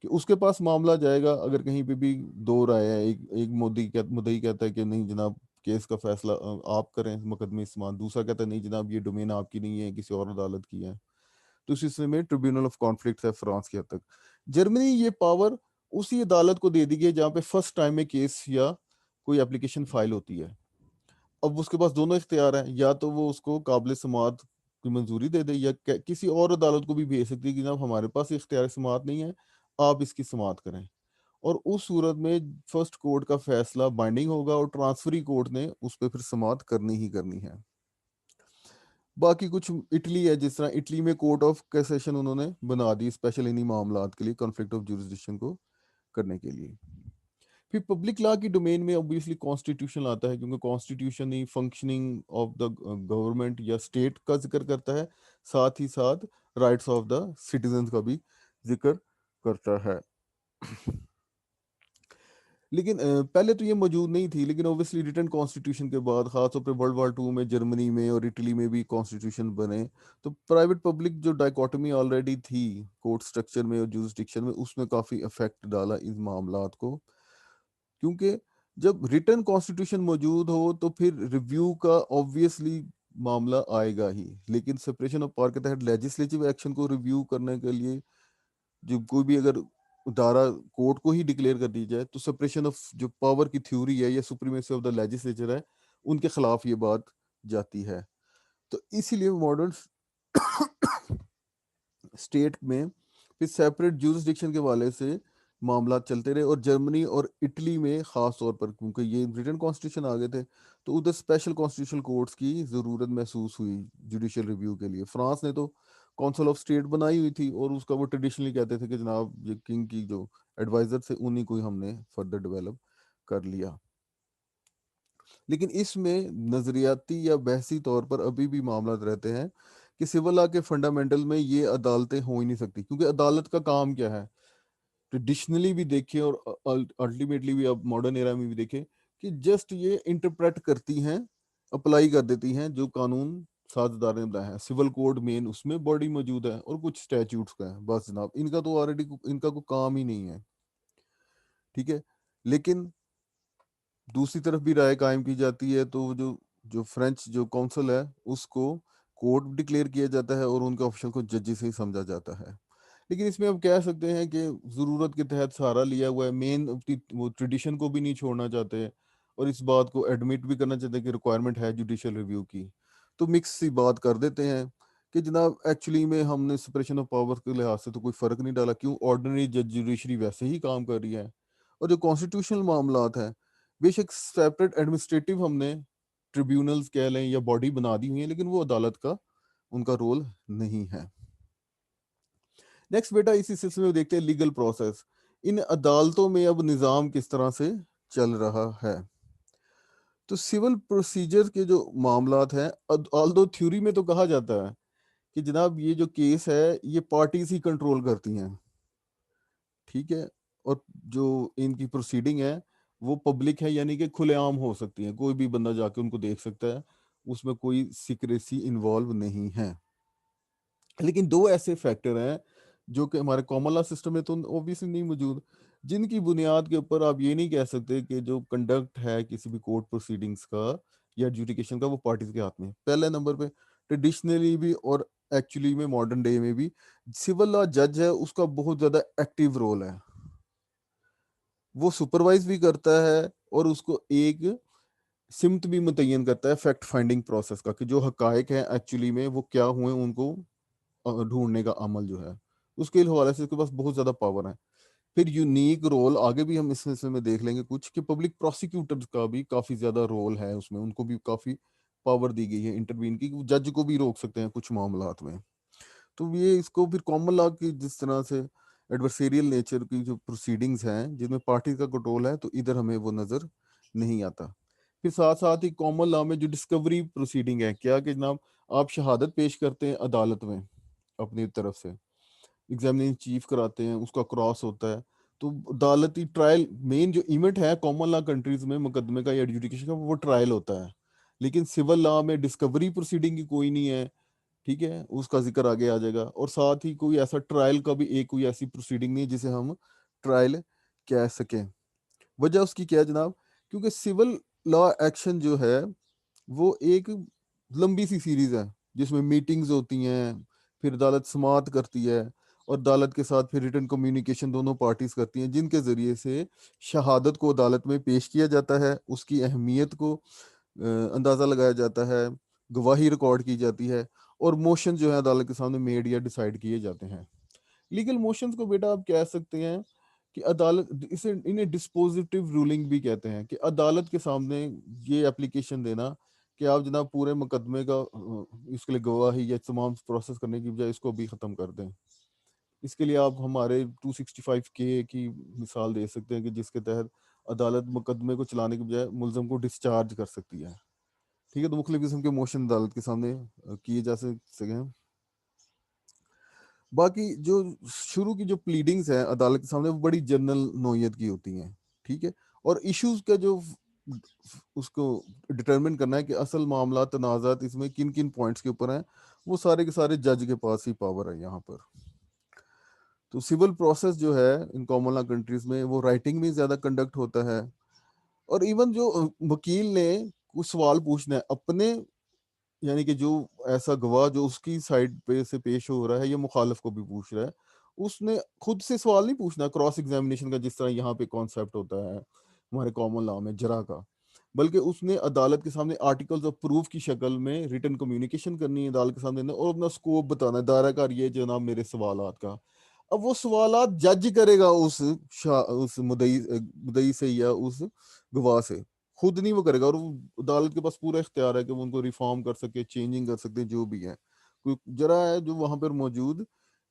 کہ اس کے پاس معاملہ جائے گا اگر کہیں پہ بھی دو رائے ہے، ایک مدعی کہتا ہے کہ نہیں جناب کیس کا فیصلہ آپ کریں مقدمے سمان، دوسرا کہتا ہے نہیں جناب یہ ڈومین آپ کی نہیں ہے، کسی اور عدالت کی ہے، تو اس سلسلے میں ٹریبیونل آف کانفلکٹس ہے فرانس کی حد تک۔ جرمنی یہ پاور اسی عدالت کو دے دی گئی جہاں پہ فرسٹ ٹائم میں کیس یا کوئی اپلیکیشن فائل ہوتی ہے۔ اب اس کے پاس دونوں اختیار ہیں، یا تو وہ اس کو قابل سماعت کی منظوری دے دے، یا کسی اور عدالت کو بھی بھیج سکتی ہے کہ جناب ہمارے پاس اختیار سماعت نہیں ہے، آپ اس کی سماعت کریں، اور اس صورت میں فرسٹ کورٹ کا فیصلہ بائنڈنگ ہوگا، اور ٹرانسفری کورٹ نے اس پہ پھر سماعت کرنی ہی کرنی ہے۔ باقی کچھ اٹلی ہے، جس طرح اٹلی میں کورٹ آف کیسیشن انہوں نے بنا دی اسپیشل انہی معاملات کے لیے، کنفلکٹ آف جورسڈکشن کو کرنے کے لیے۔ پھر پبلک لا کی ڈومین میں اوبویسلی کانسٹیٹیوشن آتا ہے، کیونکہ constitution he functioning of the government یا اسٹیٹ کا ذکر کرتا ہے، ساتھ ہی ساتھ رائٹس آف دا سٹیزنز کا بھی ذکر کرتا ہے۔ لیکن پہلے تو یہ موجود نہیں تھی، لیکن اوبویسلی ریٹن کانسٹیٹیوشن کے بعد، خاص طور پہ ورلڈ وار ٹو میں جرمنی میں اور اٹلی میں بھی کانسٹیٹیوشن بنے، تو پرائیویٹ پبلک جو ڈائیکاٹمی آلریڈی تھی کورٹ سٹرکچر میں اور جورسڈکشن میں، اس میں کافی افیکٹ ڈالا ان معاملات کو، کیونکہ جب ریٹن کانسٹیٹیوشن موجود ہو تو پھر ریویو کا آبویسلی معاملہ آئے گا ہی، لیکن سپریشن آف پاور کے تحت لیجسلیٹو ایکشن کو ریویو کرنے کے لیے جو کوئی بھی اگر ادارہ کورٹ کو ہی ڈکلیئر کر دی جائے، تو سپریشن آف جو پاور کی تھیوری ہے یا سپریمیسی آف دا لیجسلیچر ہے، ان کے خلاف یہ بات جاتی ہے۔ تو اسی لیے ماڈرن اسٹیٹ میں پھر سیپریٹ جورسڈکشن کے والے سے معاملات چلتے رہے، اور جرمنی اور اٹلی میں خاص طور پر کیونکہ یہ ریٹن کانسٹیٹیوشن آ گئے تھے، تو ادھر اسپیشل کانسٹیٹیوشنل کورٹس کی ضرورت محسوس ہوئی جوڈیشل ریویو کے لیے۔ فرانس نے تو کونسل آف اسٹیٹ بنائی ہوئی تھی، اور اس کا وہ ٹریڈیشنلی کہتے تھے کہ جناب یہ کنگ کی جو ایڈوائزر تھے انہی کو ہی ہم نے فردر ڈیولپ کر لیا۔ لیکن اس میں نظریاتی یا بحثی طور پر ابھی بھی معاملات رہتے ہیں کہ سول لا کے فنڈامنٹل میں یہ عدالتیں ہو ہی نہیں سکتی، کیونکہ عدالت کا کام کیا ہے؟ ٹریڈیشنلی بھی دیکھیں اور الٹیمیٹلی بھی اب ماڈرن ایرا میں بھی دیکھیں کہ جسٹ یہ انٹرپریٹ کرتی ہیں، اپلائی کر دیتی ہیں جو قانون سازدار نے بنایا ہے۔ سول کوڈ مین اس میں باڈی موجود ہے، اور کچھ اسٹیچوٹس کا ہے، بس جناب ان کا تو آلریڈی ان کا کوئی کام ہی نہیں ہے، ٹھیک ہے۔ لیکن دوسری طرف بھی رائے قائم کی جاتی ہے، تو جو جو فرینچ جو کونسل ہے اس کو کورٹ ڈکلیئر کیا جاتا ہے، اور ان کے آفیشل کو ججی سے ہی سمجھا جاتا ہے۔ لیکن اس میں اب کہہ سکتے ہیں کہ ضرورت کے تحت سہارا لیا ہوا ہے، مین وہ ٹریڈیشن کو بھی نہیں چھوڑنا چاہتے، اور اس بات کو ایڈمٹ بھی کرنا چاہتے ہیں کہ ریکوائرمنٹ ہے جوڈیشل ریویو کی، تو مکس سی بات کر دیتے ہیں کہ جناب ایکچولی میں ہم نے سپریشن آف پاور کے لحاظ سے تو کوئی فرق نہیں ڈالا، کیوں آرڈنری جوڈیشری ویسے ہی کام کر رہی ہے، اور جو کانسٹیٹیوشنل معاملات ہیں بے شک سیپریٹ ایڈمنسٹریٹو ہم نے ٹریبیونلز کہہ لیں یا باڈی بنا دی ہوئی ہیں، لیکن وہ عدالت کا ان کا رول نہیں ہے۔ نیکسٹ بیٹا اسی سلسلے میں دیکھتے ہیں لیگل پروسیس، ان عدالتوں میں اب نظام کس طرح سے چل رہا ہے۔ تو سول پروسیجر کے جو معاملات ہیں، آلدو تھیوری میں تو کہا جاتا ہے کہ جناب یہ جو کیس ہے یہ پارٹیز ہی کنٹرول کرتی ہیں، ٹھیک ہے، اور جو ان کی پروسیڈنگ ہے وہ پبلک ہے، یعنی کہ کھلے عام ہو سکتی ہیں، کوئی بھی بندہ جا کے ان کو دیکھ سکتا ہے، اس میں کوئی سیکریسی انوالو نہیں ہے. لیکن دو ایسے فیکٹر ہیں جو کہ ہمارے کامن لا سسٹم میں تو اوبیسلی نہیں موجود، جن کی بنیاد کے اوپر آپ یہ نہیں کہہ سکتے کہ جو کنڈکٹ ہے کسی بھی کورٹ پروسیڈنگز کا یا ایڈجوڈیکیشن کا وہ پارٹیز کے ہاتھ میں. پہلے نمبر پہ ٹریڈیشنلی بھی اور ایکچولی میں ماڈرن ڈے میں بھی سول لا جج ہے، اس کا بہت زیادہ ایکٹیو رول ہے. وہ سپروائز بھی کرتا ہے اور اس کو ایک سمت بھی متعین کرتا ہے فیکٹ فائنڈنگ پروسیس کا، کہ جو حقائق ہیں ایکچولی میں وہ کیا ہوئے ان کو ڈھونڈنے کا عمل جو ہے اس کے حوالے سے اس کے پاس بہت زیادہ پاور ہے. پھر یونیک رول آگے بھی ہم اس سلسلے میں دیکھ لیں گے کچھ، کہ پبلک پروسیکیوٹرز کا بھی کافی زیادہ رول ہے اس میں، ان کو بھی کافی پاور دی گئی ہے انٹروین کی، جج کو بھی روک سکتے ہیں کچھ معاملات میں. تو یہ اس کو پھر کامن لا کی جس طرح سے ایڈورسیریل نیچر کی جو پروسیڈنگز ہیں جن میں پارٹی کا کنٹرول ہے، تو ادھر ہمیں وہ نظر نہیں آتا. پھر ساتھ ساتھ ہی کامن لا میں جو ڈسکوری پروسیڈنگ ہے، کیا کہ جناب آپ شہادت پیش کرتے ہیں عدالت میں اپنی طرف سے، ایگزامیننگ چیف کراتے ہیں، اس کا کراس ہوتا ہے، تو عدالتی ٹرائل مین جو ایونٹ ہے کامن لا کنٹریز میں مقدمے کا یا ایڈجوڈیکیشن کا وہ ٹرائل ہوتا ہے. لیکن سول لا میں ڈسکوری پروسیڈنگ کی کوئی نہیں ہے، ٹھیک ہے، اس کا ذکر آگے آ جائے گا. اور ساتھ ہی کوئی ایسا ٹرائل کا بھی ایک کوئی ایسی پروسیڈنگ نہیں جسے ہم ٹرائل کہہ سکیں. وجہ اس کی کیا ہے جناب؟ کیونکہ سول لا ایکشن جو ہے وہ ایک لمبی سی سیریز ہے جس میں میٹنگز ہوتی ہیں، پھر عدالت سماعت کرتی ہے، اور عدالت کے ساتھ پھر ریٹن کمیونیکیشن دونوں پارٹیز کرتی ہیں، جن کے ذریعے سے شہادت کو عدالت میں پیش کیا جاتا ہے، اس کی اہمیت کو اندازہ لگایا جاتا ہے، گواہی ریکارڈ کی جاتی ہے، اور موشن جو ہے عدالت کے سامنے میڈ یا ڈیسائیڈ کیے جاتے ہیں. لیگل موشنز کو بیٹا آپ کہہ سکتے ہیں کہ عدالت اسے انہیں ڈسپوزیٹیو رولنگ بھی کہتے ہیں، کہ عدالت کے سامنے یہ اپلیکیشن دینا کہ آپ جناب پورے مقدمے کا اس کے لیے گواہی یا تمام پروسیس کرنے کی بجائے اس کو بھی ختم کر دیں. اس کے لیے آپ ہمارے 265K کی مثال دے سکتے ہیں کہ جس کے تحت عدالت مقدمے کو چلانے کی بجائے ملزم کو ڈسچارج کر سکتی ہے. ٹھیک ہے، تو مختلف قسم کے موشن عدالت کے سامنے کیے جا سکتے ہیں. باقی جو شروع کی جو پلیڈنگز ہیں عدالت کے سامنے وہ بڑی جنرل نوعیت کی ہوتی ہیں، ٹھیک ہے، اور ایشوز کا جو اس کو ڈٹرمن کرنا ہے کہ اصل معاملات تنازعات اس میں کن کن پوائنٹس کے اوپر ہیں، وہ سارے کے سارے جج کے پاس ہی پاور ہے یہاں پر. تو سول پروسیس جو ہے ان کامن لا کنٹریز میں وہ رائٹنگ میں زیادہ کنڈکٹ ہوتا ہے، اور ایون جو وکیل نے کچھ سوال پوچھنا ہے اپنے، یعنی کہ جو ایسا گواہ جو اس کی سائڈ پہ سے پیش ہو رہا ہے یا مخالف کو بھی پوچھ رہا ہے، اس نے خود سے سوال نہیں پوچھنا کراس ایگزامینیشن کا جس طرح یہاں پہ کانسیپٹ ہوتا ہے ہمارے کامن لا میں جرا کا، بلکہ اس نے عدالت کے سامنے آرٹیکلز آف پروف کی شکل میں ریٹن کمیونیکیشن کرنی ہے عدالت کے سامنے، اور اپنا سکوپ بتانا ہے، دائرہ کار یہ جناب میرے سوالات کا. اب وہ سوالات جج کرے گا اس مدعی سے یا اس گواہ سے، خود نہیں وہ کرے گا، اور وہ عدالت کے پاس پورا اختیار ہے کہ وہ ان کو ریفارم کر سکے، چینجنگ کر سکتے، جو بھی ہے. کوئی جرا ہے جو وہاں پر موجود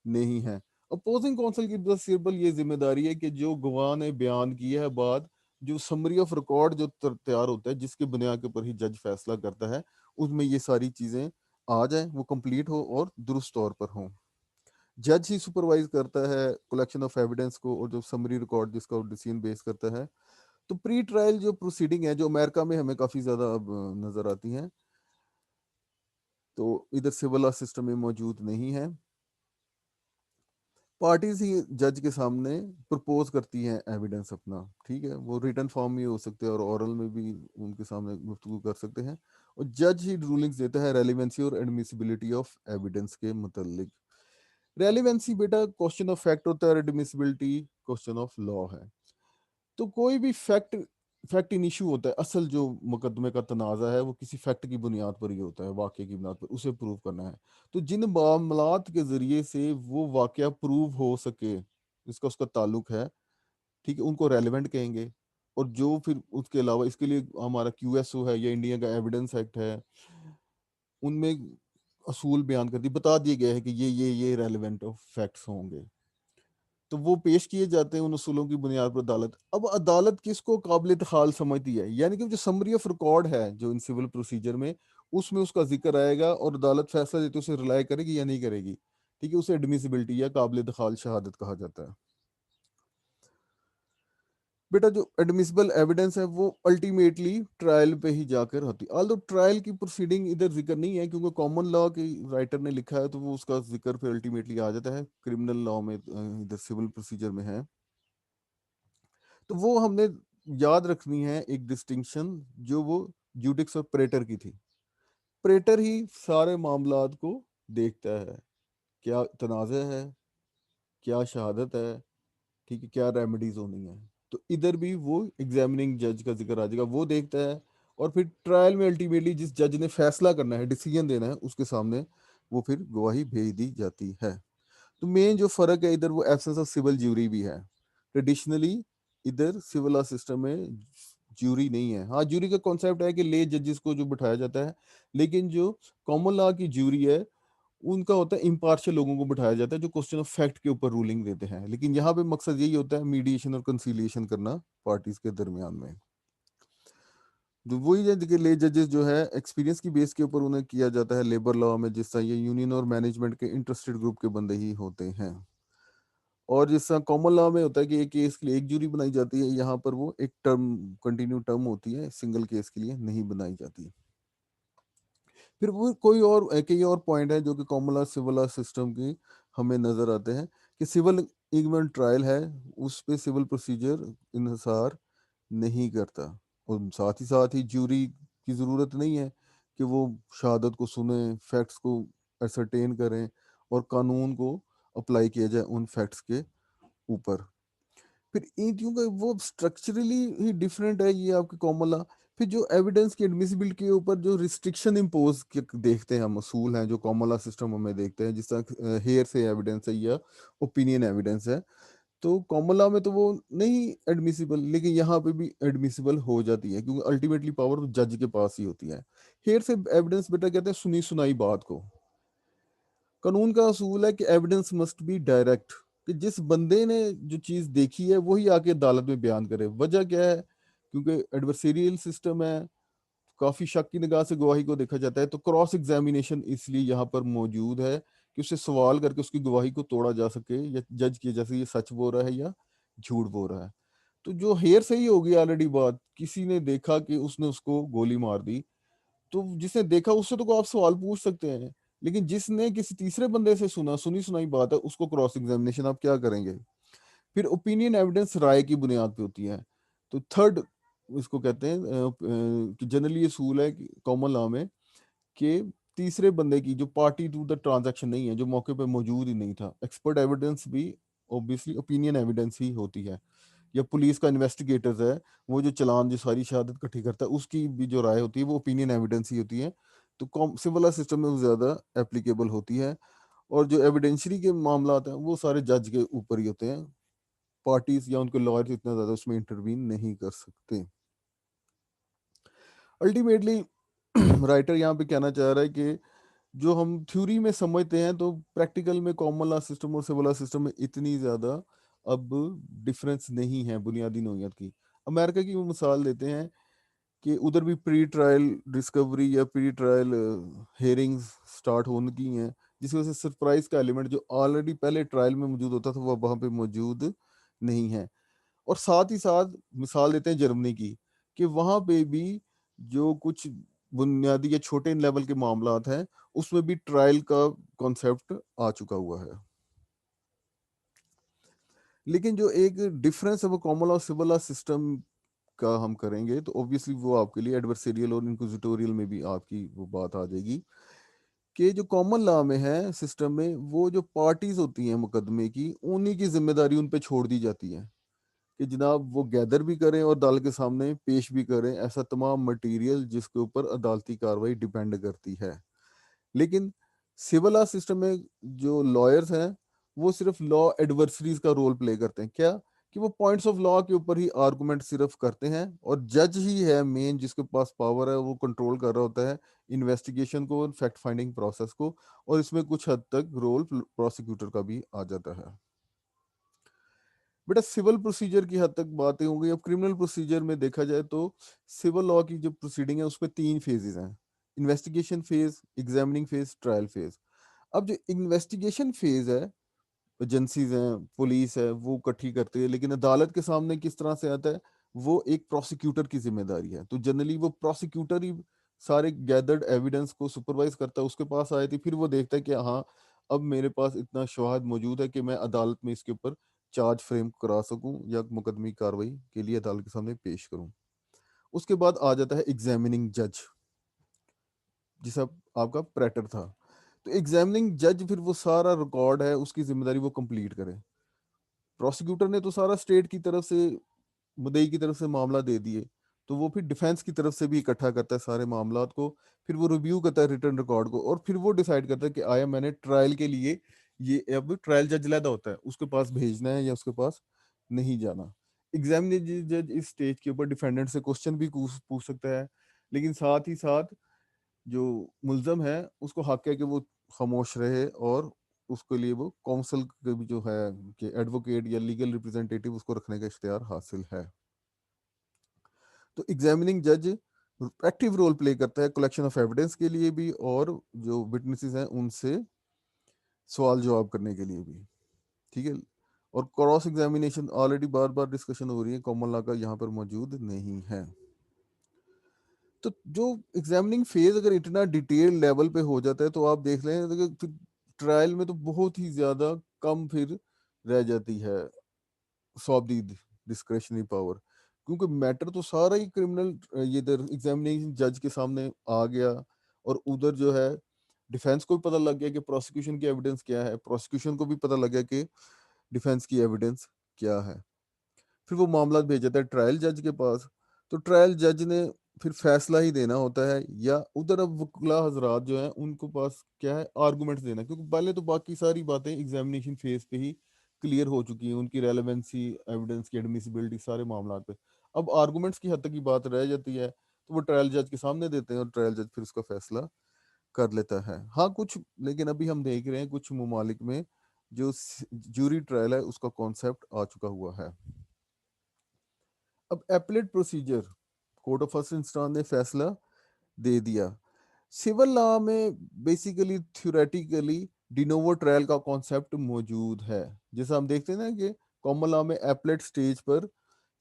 نہیں ہے. اپوزنگ کونسل کی بس سمپل یہ ذمہ داری ہے کہ جو گواہ نے بیان کیا ہے بات، جو سمری آف ریکارڈ جو تیار ہوتا ہے جس کے بنیاد کے اوپر ہی جج فیصلہ کرتا ہے، اس میں یہ ساری چیزیں آ جائیں، وہ کمپلیٹ ہو اور درست طور پر ہوں. جج ہی سپروائز کرتا ہے کلیکشن آف ایویڈنس کو، اور جو سمری ریکارڈ جس کا ڈیسیژن بیس کرتا ہے. تو پری ٹرائل جو پروسیڈنگ ہے جو امریکہ میں ہمیں کافی زیادہ اب نظر آتی ہیں، تو ادھر سول لا سسٹم میں موجود نہیں ہے. پارٹیز ہی جج کے سامنے پرپوز کرتی ہیں ایویڈنس اپنا، ٹھیک ہے، وہ ریٹن فارم میں ہو سکتے ہیں اور اورل میں بھی ان کے سامنے گفتگو کر سکتے ہیں، اور جج ہی رولنگز دیتا ہے ریلیونسی اور ایڈمیسیبلٹی آف ایویڈنس کے متعلق. Relevancy beta question of fact ہوتا ہے، ایڈمیسیبلٹی کوشچن آف لا ہے. تو کوئی بھی فیکٹ ان ایشو ہوتا ہے، اصل جو مقدمے کا تنازع ہے وہ کسی فیکٹ کی بنیاد پر ہی ہوتا ہے، واقعے کی بنیاد پر اسے پروو کرنا ہے. تو جن معاملات کے ذریعے سے وہ واقعہ پروو ہو سکے، اس کا تعلق ہے، ٹھیک ہے، ان کو ریلیونٹ کہیں گے. اور جو پھر اس کے علاوہ اس کے لیے ہمارا QSO ہے یا انڈیا کا ایویڈنس ایکٹ ہے، ان میں اصول بیان کر دی، بتا دیے گئے ہیں کہ یہ ریلیونٹ فیکٹس ہوں گے، تو وہ پیش کیے جاتے ہیں ان اصولوں کی بنیاد پر عدالت. اب عدالت کس کو قابل اتخال سمجھتی ہے؟ یعنی کہ جو سمری آف ریکارڈ ہے جو ان سول پروسیجر میں، اس میں اس کا ذکر آئے گا، اور عدالت فیصلہ دیتے اسے ریلائی کرے گی یا نہیں کرے گی، ٹھیک ہے، اسے ایڈمیسیبلٹی یا قابل اتخال شہادت کہا جاتا ہے. بیٹا جو ایڈمیسیبل ایویڈنس ہے وہ الٹیمیٹلی ٹرائل پہ ہی جا کر ہوتی ہے. آلدو ٹرائل کی پروسیڈنگ ادھر ذکر نہیں ہے کیونکہ کامن لا کی رائٹر نے لکھا ہے تو وہ اس کا ذکر پھر الٹیمیٹلی آ جاتا ہے. کرمنل لا میں ادھر سول پروسیجر میں ہے. تو وہ ہم نے یاد رکھنی ہے ایک ڈسٹنکشن جو وہ جوڈکس اور پریٹر کی تھی. پریٹر ہی سارے معاملات کو دیکھتا ہے, کیا تنازع ہے, کیا شہادت ہے, ٹھیک ہے, کیا ریمیڈیز ہونی ہے. تو ادھر بھی وہ ایگزامننگ جج کا ذکر آ جائے گا, وہ دیکھتا ہے. اور پھر ٹرائل میں الٹیمیٹلی جس جج نے فیصلہ کرنا ہے, ڈیسیجن دینا ہے, اس کے سامنے وہ پھر گواہی بھیج دی جاتی ہے. تو مین جو فرق ہے ادھر وہ ایبسنس آف سول جیوری بھی ہے. ٹریڈیشنلی ادھر سول لا سسٹم میں جیوری نہیں ہے. ہاں جیوری کا کانسیپٹ ہے کہ لے ججز کو جو بٹھایا جاتا ہے, لیکن جو کامن لا کی جیوری ہے ان کا ہوتا ہے امپارشل لوگوں کو بٹھایا جاتا ہے جو کوسچن آف فیکٹ کے اوپر رولنگ دیتے ہیں. لیکن یہاں پہ مقصد یہی ہوتا ہے میڈیشن اور کنسیلیشن کرنا پارٹیز کے درمیان میں. وہی ہے کہ لے ججز جو ہے ایکسپیرینس کی بیس کے اوپر انہیں کیا جاتا ہے لیبر لا میں, جس طرح یہ یونین اور مینجمنٹ کے انٹرسٹڈ گروپ کے بندے ہی ہوتے ہیں. اور جس طرح کامن لا میں ہوتا ہے کہ ایک کیس کے لیے ایک جوری بنائی جاتی ہے, یہاں پر وہ ایک ٹرم کنٹینیو ٹرم ہوتی ہے, سنگل کیس کے لیے نہیں بنائی جاتی. پھر وہ کوئی اور کئی اور پوائنٹ ہیں جو کہ common law civil law system کی ہمیں نظر آتے ہیں کہ سول ایگمنٹ ٹرائل ہے اس پہ سول پروسیجر انحصار نہیں کرتا. اور ساتھ ہی جیوری کی ضرورت نہیں ہے کہ وہ شہادت کو سنیں, فیکٹس کو ایسرٹین کریں اور قانون کو اپلائی کیا جائے ان فیکٹس کے اوپر. پھر کیونکہ وہ اسٹرکچرلی ہی ڈفرینٹ ہے یہ آپ کے کامن لا. پھر جو ایویڈنس کی ایڈمیسیبلٹی کے اوپر جو ریسٹرکشن امپوز دیکھتے ہیں ہم, اصول ہیں جو کامن لا سسٹم ہمیں دیکھتے ہیں, جس طرح ہیئر سے ایویڈنس ہے یا اوپینین ایویڈنس ہے, تو کامن لا میں تو وہ نہیں ایڈمیسیبل, لیکن یہاں پہ بھی ایڈمیسیبل ہو جاتی ہے کیونکہ الٹیمیٹلی پاور جج کے پاس ہی ہوتی ہے. ہیئر سے ایویڈنس بیٹا کہتے ہیں سنی سنائی بات کو. قانون کا اصول ہے کہ ایویڈنس مسٹ بی ڈائریکٹ, کہ جس بندے نے جو چیز دیکھی ہے وہی آ کے عدالت میں بیان کرے. وجہ کیا ہے, کیونکہ ایڈورسیریل سسٹم ہے, کافی شک کی نگاہ سے گواہی کو دیکھا جاتا ہے, تو کراس ایگزامینیشن اس لیے یہاں پر موجود ہے کہ اسے سوال کر کے اس کی گواہی کو توڑا جا سکے, یا جج کی جیسے یہ سچ بول رہا ہے یا جھوٹ بول رہا ہے. تو جو ہیئر صحیح ہوگی آلریڈی بات, کسی نے دیکھا کہ اس نے اس کو گولی مار دی, تو جس نے دیکھا اس سے تو آپ سوال پوچھ سکتے ہیں, لیکن جس نے کسی تیسرے بندے سے سنی سنائی بات ہے اس کو کراس ایگزامینیشن آپ کیا کریں گے. پھر اوپینین ایویڈنس رائے کی بنیاد پہ ہوتی ہے. تو تھرڈ اس کو کہتے ہیں کہ جنرلی اصول ہے کامن لا میں کہ تیسرے بندے کی جو پارٹی ٹو دا ٹرانزیکشن نہیں ہے, جو موقع پہ موجود ہی نہیں تھا, ایکسپرٹ ایویڈنس بھی اوبیسلی اوپینین ایویڈنس ہی ہوتی ہے. یا پولیس کا انویسٹیگیٹرز ہے, وہ جو چلان جو ساری شہادت کٹھی کرتا ہے, اس کی بھی جو رائے ہوتی ہے وہ اوپینین ایویڈنس ہی ہوتی ہے. تو سول لا سسٹم میں زیادہ اپلیکیبل ہوتی ہے. اور جو ایویڈینشری کے معاملات ہیں وہ سارے جج کے اوپر ہی ہوتے ہیں, پارٹیز یا ان کے لائرز اتنا زیادہ اس میں انٹروین نہیں کر سکتے. الٹیمیٹلی رائٹر یہاں پہ کہنا چاہ رہا ہے کہ جو ہم تھیوری میں سمجھتے ہیں تو پریکٹیکل میں کامن لا سسٹم اور سول لا سسٹم میں اتنی زیادہ اب ڈفرینس نہیں ہے بنیادی نوعیت کی. امریکہ کی وہ مثال دیتے ہیں کہ ادھر بھی پری ٹرائل ڈسکوری یا پری ٹرائل ہیئرنگز سٹارٹ ہونے کی ہیں, جس وجہ سے سرپرائز کا ایلیمنٹ جو آلریڈی پہلے ٹرائل میں موجود ہوتا تھا وہ وہاں پہ موجود نہیں ہے. اور ساتھ ہی ساتھ مثال دیتے ہیں جرمنی کی کہ وہاں پہ بھی جو کچھ بنیادی یا چھوٹے لیول کے معاملات ہیں اس میں بھی ٹرائل کا کانسیپٹ آ چکا ہوا ہے. لیکن جو ایک ڈفرینس ہے وہ common law civil law system کا ہم کریں گے تو اوبیسلی وہ آپ کے لیے ایڈورسیریل اور انکوزیٹوریل میں بھی آپ کی وہ بات آ جائے گی کہ جو کامن لا میں ہے سسٹم میں, وہ جو پارٹیز ہوتی ہیں مقدمے کی, انہی کی ذمہ داری ان پہ چھوڑ دی جاتی ہے کہ جناب وہ گیدر بھی کریں اور عدالت کے سامنے پیش بھی کریں ایسا تمام مٹیریل جس کے اوپر عدالتی کاروائی ڈیپینڈ کرتی ہے. لیکن سول لا سسٹم میں جو لائرز ہیں وہ صرف لا ایڈورسریز کا رول پلے کرتے ہیں. کیا کہ وہ پوائنٹس آف لا کے اوپر ہی آرگومنٹ صرف کرتے ہیں, اور جج ہی ہے مین جس کے پاس پاور ہے, وہ کنٹرول کر رہا ہوتا ہے انویسٹیگیشن کو, فیکٹ فائنڈنگ پروسیس کو, اور اس میں کچھ حد تک رول پروسیکیوٹر کا بھی آ جاتا ہے. بیٹا سول پروسیجر کی حد تک باتیں ہوں گی. اب کرمنل پروسیجر میں دیکھا جائے تو سول لا کی جو پروسیڈنگ ہے اس پہ 3 فیزز ہیں, investigation phase, examining phase, trial phase. اب جو انویسٹیگیشن فیز ہے ایجنسیز ہیں، پولیس ہے، وہ اکٹھی کرتی ہے، لیکن عدالت کے سامنے کس طرح سے آتا ہے، وہ ایک پروسیکیوٹر کی ذمہ داری ہے، تو جنرلی وہ پروسیکیوٹر ہی سارے گیدرڈ ایویڈنس کو سپروائز کرتا ہے، اس کے پاس آئی تھی، پھر وہ دیکھتا ہے کہ ہاں اب میرے پاس اتنا شواہد موجود ہے کہ میں عدالت میں اس کے اوپر چارج فریم کرا سکوں یا مقدمی کاروائی کے لیے عدالت کے سامنے پیش کروں۔ اس کے بعد آ جاتا ہے ایگزامننگ جج، جسے آپ کا پریٹر تھا، تو ایگزامننگ جج پھر وہ سارا ریکارڈ ہے اس کی ذمہ داری وہ کمپلیٹ کرے۔ پروسیکیوٹر نے تو سارا اسٹیٹ کی طرف سے، مدعی کی طرف سے معاملہ دے دیے، تو وہ پھر ڈیفینس کی طرف سے بھی اکٹھا کرتا ہے سارے معاملات کو، پھر وہ ریویو کرتا ہے ریٹرن ریکارڈ کو، اور پھر وہ ڈیسائیڈ کرتا ہے کہ آیا میں نے ٹرائل کے لیے، یہ اب ٹرائل جج علیحدہ ہوتا ہے، اس کے پاس بھیجنا ہے یا اس کے پاس نہیں جانا۔ ایگزامننگ جج اس اسٹیج کے اوپر ڈیفینڈنٹ سے کوشچن بھی پوچھ سکتا ہے، لیکن ساتھ ہی ساتھ جو ملزم ہے اس کو حق ہے کہ وہ خاموش رہے، اور اس کے لیے وہ کونسل کے بھی جو ہے کہ ایڈوکیٹ یا لیگل ریپرزینٹیٹیو اس کو رکھنے کا اختیار حاصل ہے۔ تو ایگزامننگ جج ایکٹیو رول پلے کرتا ہے کلیکشن آف ایویڈنس کے لیے بھی، اور جو وٹنسز ہیں ان سے سوال جواب کرنے کے لیے بھی، ٹھیک ہے۔ اور کراس ایگزامینیشن آلریڈی بار بار ڈسکشن ہو رہی ہے، کامن لا کا یہاں پر موجود نہیں ہے۔ تو جو ایگزامننگ فیز اگر اتنا ڈیٹیل لیول پہ ہو جاتا ہے تو آپ دیکھ لیں کہ ٹرائل میں تو بہت ہی زیادہ کم پھر رہ جاتی ہے ساب دی ڈسکریشنری پاور، کیونکہ میٹر تو سارا ہی کرمنل یہ ادھر ایگزامینیشن جج کے سامنے آ گیا، اور ادھر جو ہے ڈیفینس کو بھی پتہ لگ گیا کہ پروسیکیوشن کی ایویڈنس کیا ہے، پروسیکیوشن کو بھی پتہ لگ گیا کہ ڈیفینس کی ایویڈنس کیا ہے، پھر وہ معاملات بھیج جاتا ہے ٹرائل جج کے پاس، تو ٹرائل جج نے پھر فیصلہ ہی دینا ہوتا ہے، یا ادھر اب وکلا حضرات جو ہیں ان کو پاس کیا ہے آرگومنٹس دینا، کیونکہ پہلے تو باقی ساری باتیں ایگزامینیشن فیز پہ ہی کلیئر ہو چکی ہیں، ان کی ریلیونسی، ایویڈنس کی ایڈمیسیبلٹی، سارے معاملات پہ اب آرگومنٹس کی حد تک کی بات رہ جاتی ہے، تو وہ ٹرائل جج کے سامنے دیتے ہیں، اور ٹرائل جج پھر اس کا فیصلہ کر لیتا ہے۔ ہاں کچھ، لیکن ابھی ہم دیکھ رہے ہیں کچھ ممالک میں جو جوری ٹرائل ہے اس کا کانسیپٹ آ چکا ہوا ہے۔ اب applet procedure, court of first instance نے فیصلہ دے دیا۔ سول لا میں بیسیکلی تھیوریٹیکلی ڈینوو ٹرائل کا کانسیپٹ موجود ہے، جیسا ہم دیکھتے ہیں نا کہ کامن لا میں ایپلیٹ سٹیج پر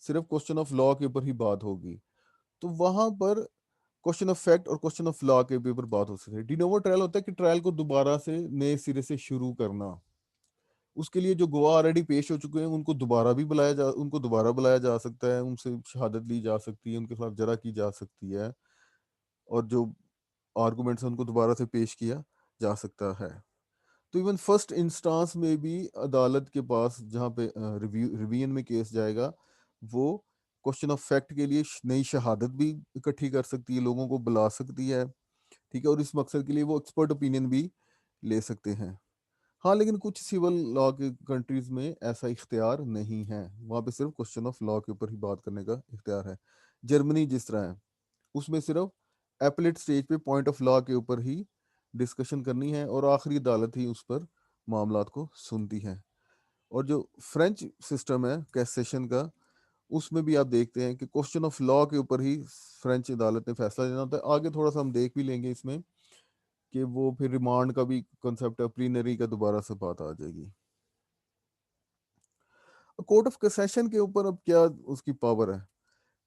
صرف کوسچن آف لا کے اوپر ہی بات ہوگی، تو وہاں پر کوسچن آف فیکٹ اور کوسچن آف لا کے اوپر بات ہو سکتی ہے۔ ڈینوو ٹرائل ہوتا ہے کہ ٹرائل کو دوبارہ سے نئے سرے سے شروع کرنا، اس کے لیے جو گواہ آلریڈی پیش ہو چکے ہیں ان کو دوبارہ بھی بلایا جا سکتا ہے، ان سے شہادت لی جا سکتی ہے، ان کے خلاف جرح کی جا سکتی ہے، اور جو آرگومنٹس ہیں ان کو دوبارہ سے پیش کیا جا سکتا ہے۔ تو ایون فرسٹ انسٹانس میں بھی عدالت کے پاس جہاں پہ ریویژن میں کیس جائے گا، وہ کوسچن آف فیکٹ کے لیے نئی شہادت بھی اکٹھی کر سکتی ہے، لوگوں کو بلا سکتی ہے، ٹھیک ہے، اور اس مقصد کے لیے وہ ایکسپرٹ اوپینین بھی لے سکتے ہیں۔ ہاں لیکن کچھ سول لا کے کنٹریز میں ایسا اختیار نہیں ہے، وہاں پہ صرف کوسچن آف لا کے اوپر ہی بات کرنے کا اختیار ہے۔ جرمنی جس طرح ہے، اس میں صرف ایپلیٹ سٹیج پہ پوائنٹ آف لا کے اوپر ہی ڈسکشن کرنی ہے، اور آخری عدالت ہی اس پر معاملات کو سنتی ہے۔ اور جو فرینچ سسٹم ہے کیسیشن کا، اس میں بھی آپ دیکھتے ہیں کہ کوسچن آف لا کے اوپر ہی فرینچ عدالت نے فیصلہ دینا ہوتا ہے۔ آگے تھوڑا سا ہم دیکھ بھی لیں گے اس میں کہ وہ پھر ریمانڈ کا بھی کنسپٹ ہے، پلینری کا دوبارہ سے بات آ جائے گی۔ کورٹ آف کیسیشن کے اوپر اب کیا اس کی پاور ہے،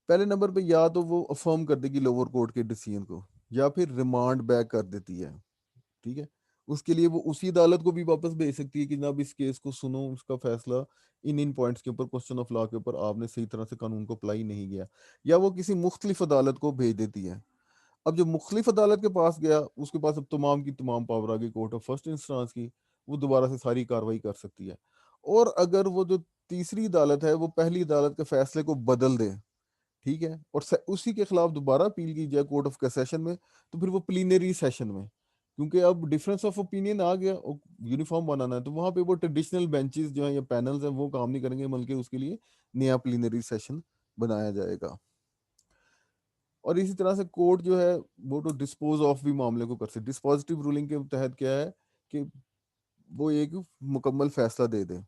پہلے نمبر پہ یا تو وہ افرم کر دے گی لوور کورٹ کے ڈیسیژن کو، یا پھر ریمانڈ بیک کر دیتی ہے، ٹھیک ہے، اس کے لیے وہ اسی عدالت کو بھی واپس بھیج سکتی ہے کہ جناب اس کیس کو سنو، اس کا فیصلہ ان پوائنٹس کے اوپر، کوسچن آف لا کے اوپر آپ نے صحیح طرح سے قانون کو اپلائی نہیں کیا، یا وہ کسی مختلف عدالت کو بھیج دیتی ہے۔ اب جو مختلف عدالت کے پاس گیا، اس کے پاس اب تمام کی تمام پاور آ گئی کورٹ آف فرسٹ انسٹانس کی، وہ دوبارہ سے ساری کاروائی کر سکتی ہے، اور اگر وہ جو تیسری عدالت ہے وہ پہلی عدالت کے فیصلے کو بدل دے، ٹھیک ہے، اور اسی کے خلاف دوبارہ اپیل کی جائے کورٹ آف کیسیشن میں، تو پھر وہ پلینری سیشن میں، کیونکہ اب ڈفرینس آف اوپینین آ گیا، یونیفارم بنانا ہے، تو وہاں پہ وہ ٹریڈیشنل بینچز جو ہیں یا پینلز ہیں وہ کام نہیں کریں گے، بلکہ اس کے لیے نیا پلینری سیشن بنایا جائے گا۔ اور اسی طرح سے کورٹ جو ہے وہ تو ڈسپوز آف بھی معاملے کو کر سکتی، ڈسپوزیٹیو رولنگ کے تحت کیا ہے کہ وہ ایک مکمل فیصلہ دے دیں،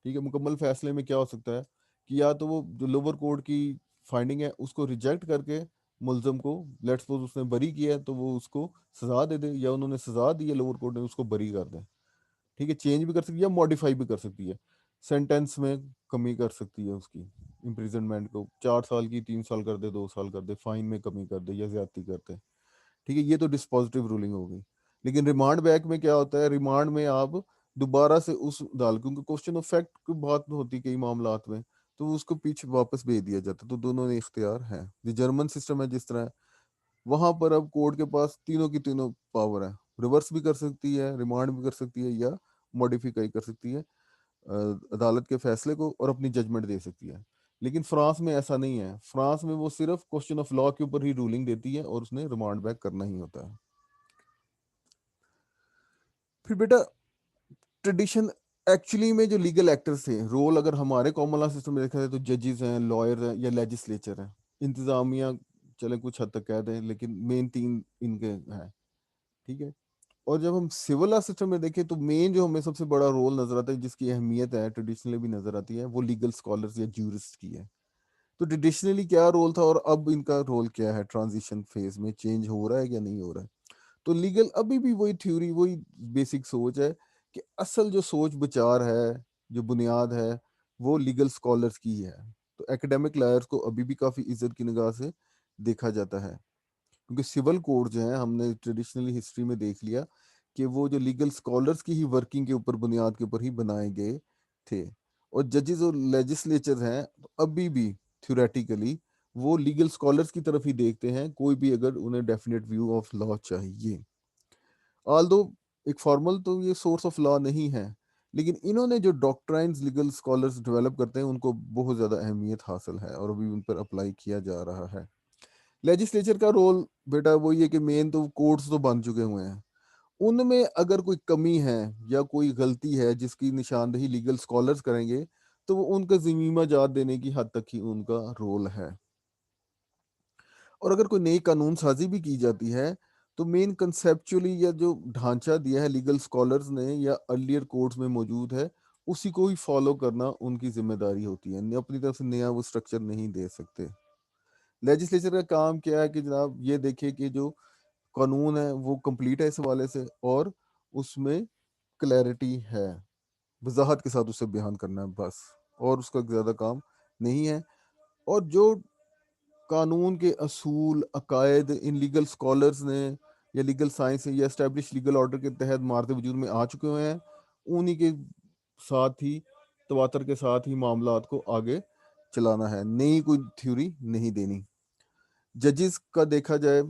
ٹھیک ہے، مکمل فیصلے میں کیا ہو سکتا ہے کہ یا تو وہ جو لوور کورٹ کی فائنڈنگ ہے اس کو ریجیکٹ کر کے ملزم کو، لیٹس سپوز اس نے بری کیا ہے تو وہ اس کو سزا دے دے، یا انہوں نے سزا دی ہے لوور کورٹ نے اس کو بری کر دیں، ٹھیک ہے، چینج بھی کر سکتی ہے یا ماڈیفائی بھی کر سکتی ہے، سینٹینس میں کمی کر سکتی ہے اس کی امپریزنمنٹ کو، 4 سال کی 3 سال کر دے، 2 سال کر دے، فائن میں کمی کر دے یا زیادتی کر دے. ٹھیک ہے، یہ تو ڈسپوزیٹیو رولنگ ہو گئی. لیکن ریمانڈ بیک میں کیا ہوتا ہے، ریمانڈ میں آپ دوبارہ سے اس ڈال، کیونکہ کوشچن آف فیکٹ کی بات ہوتی کئی معاملات میں، تو اس کو پیچھے واپس بھیج دیا جاتا ہے. تو دونوں نے اختیار ہے. جو جرمن سسٹم ہے جس طرح، وہاں پر اب کورٹ کے پاس تینوں کی تینوں پاور ہے، ریورس بھی کر سکتی ہے، ریمانڈ بھی کر سکتی ہے، یا موڈیفائی کر سکتی ہے عدالت کے فیصلے کو، اور اپنی ججمنٹ دے سکتی ہے. لیکن فرانس میں ایسا نہیں ہے. فرانس میں وہ صرف کوشچن آف لا کے اوپر ہی رولنگ دیتی ہے، اور اس نے ریمانڈ بیک کرنا ہی ہوتا ہے. پھر بیٹا ٹریڈیشن ایکچولی میں جو لیگل ایکٹرز تھے، رول اگر ہمارے کامن لا سسٹم میں دیکھا جائے تو ججز ہیں، لائرز ہیں، یا لیجسلیچر ہیں. انتظامیہ چلے کچھ حد تک کہہ دیں، لیکن مین 3 ان کے ہیں. ٹھیک ہے. اور جب ہم سول لا سسٹم میں دیکھیں تو مین جو ہمیں سب سے بڑا رول نظر آتا ہے، جس کی اہمیت ہے ٹریڈیشنلی بھی نظر آتی ہے، وہ لیگل اسکالرز یا جیورسٹ کی ہے. تو ٹریڈیشنلی کیا رول تھا، اور اب ان کا رول کیا ہے ٹرانزیشن فیز میں، چینج ہو رہا ہے یا نہیں ہو رہا ہے. تو لیگل ابھی بھی وہی تھیوری، وہی بیسک سوچ ہے کہ اصل جو سوچ بچار ہے، جو بنیاد ہے، وہ لیگل اسکالرس کی ہے. تو ایکڈیمک لائرس کو ابھی بھی کافی عزت کی نگاہ سے دیکھا جاتا ہے، کیونکہ سول کوڈ جو ہیں ہم نے ٹریڈیشنلی ہسٹری میں دیکھ لیا کہ وہ جو لیگل اسکالرس کی ہی ورکنگ کے اوپر، بنیاد کے اوپر ہی بنائے گئے تھے. اور ججز اور لیجسلیچر ہیں ابھی بھی تھیوریٹیکلی وہ لیگل اسکالرس کی طرف ہی دیکھتے ہیں، کوئی بھی اگر انہیں ڈیفینیٹ ویو آف لا چاہیے. آلدو ایک فارمل تو یہ سورس آف لا نہیں ہے، لیکن انہوں نے جو ڈاکٹرائنز لیگل اسکالرس ڈیولپ کرتے ہیں ان کو بہت زیادہ اہمیت حاصل ہے، اور ابھی ان پر اپلائی کیا جا رہا ہے. لیجسلیچر کا رول بیٹا وہی ہے کہ مین تو کورٹس تو بن چکے ہوئے ہیں، ان میں اگر کوئی کمی ہے یا کوئی غلطی ہے جس کی نشاندہی لیگل اسکالرس کریں گے، تو وہ ان کا ضمیمہ جات دینے کی حد تک ہی ان کا رول ہے. اور اگر کوئی نئی قانون سازی بھی کی جاتی ہے تو مین کنسیپچولی یا جو ڈھانچہ دیا ہے لیگل اسکالرز نے یا ارلیئر کورٹس میں موجود ہے، اسی کو ہی فالو کرنا ان کی ذمہ داری ہوتی ہے، اپنی طرف سے نیا وہ اسٹرکچر نہیں دے سکتے. لیجسلیچر کا کام کیا ہے کہ جناب یہ دیکھے کہ جو قانون ہے وہ کمپلیٹ ہے اس حوالے سے، اور اس میں کلیئرٹی ہے، وضاحت کے ساتھ اسے بیان کرنا ہے بس، اور اس کا زیادہ کام نہیں ہے. اور جو قانون کے اصول، عقائد ان لیگل اسکالرز نے یا لیگل سائنس یا اسٹیبلش لیگل آرڈر کے تحت مارتے وجود میں آ چکے ہوئے ہیں، انہی کے ساتھ ہی، تواتر کے ساتھ ہی معاملات کو آگے چلانا ہے، نئی کوئی تھیوری نہیں دینی. ججز کا دیکھا جائے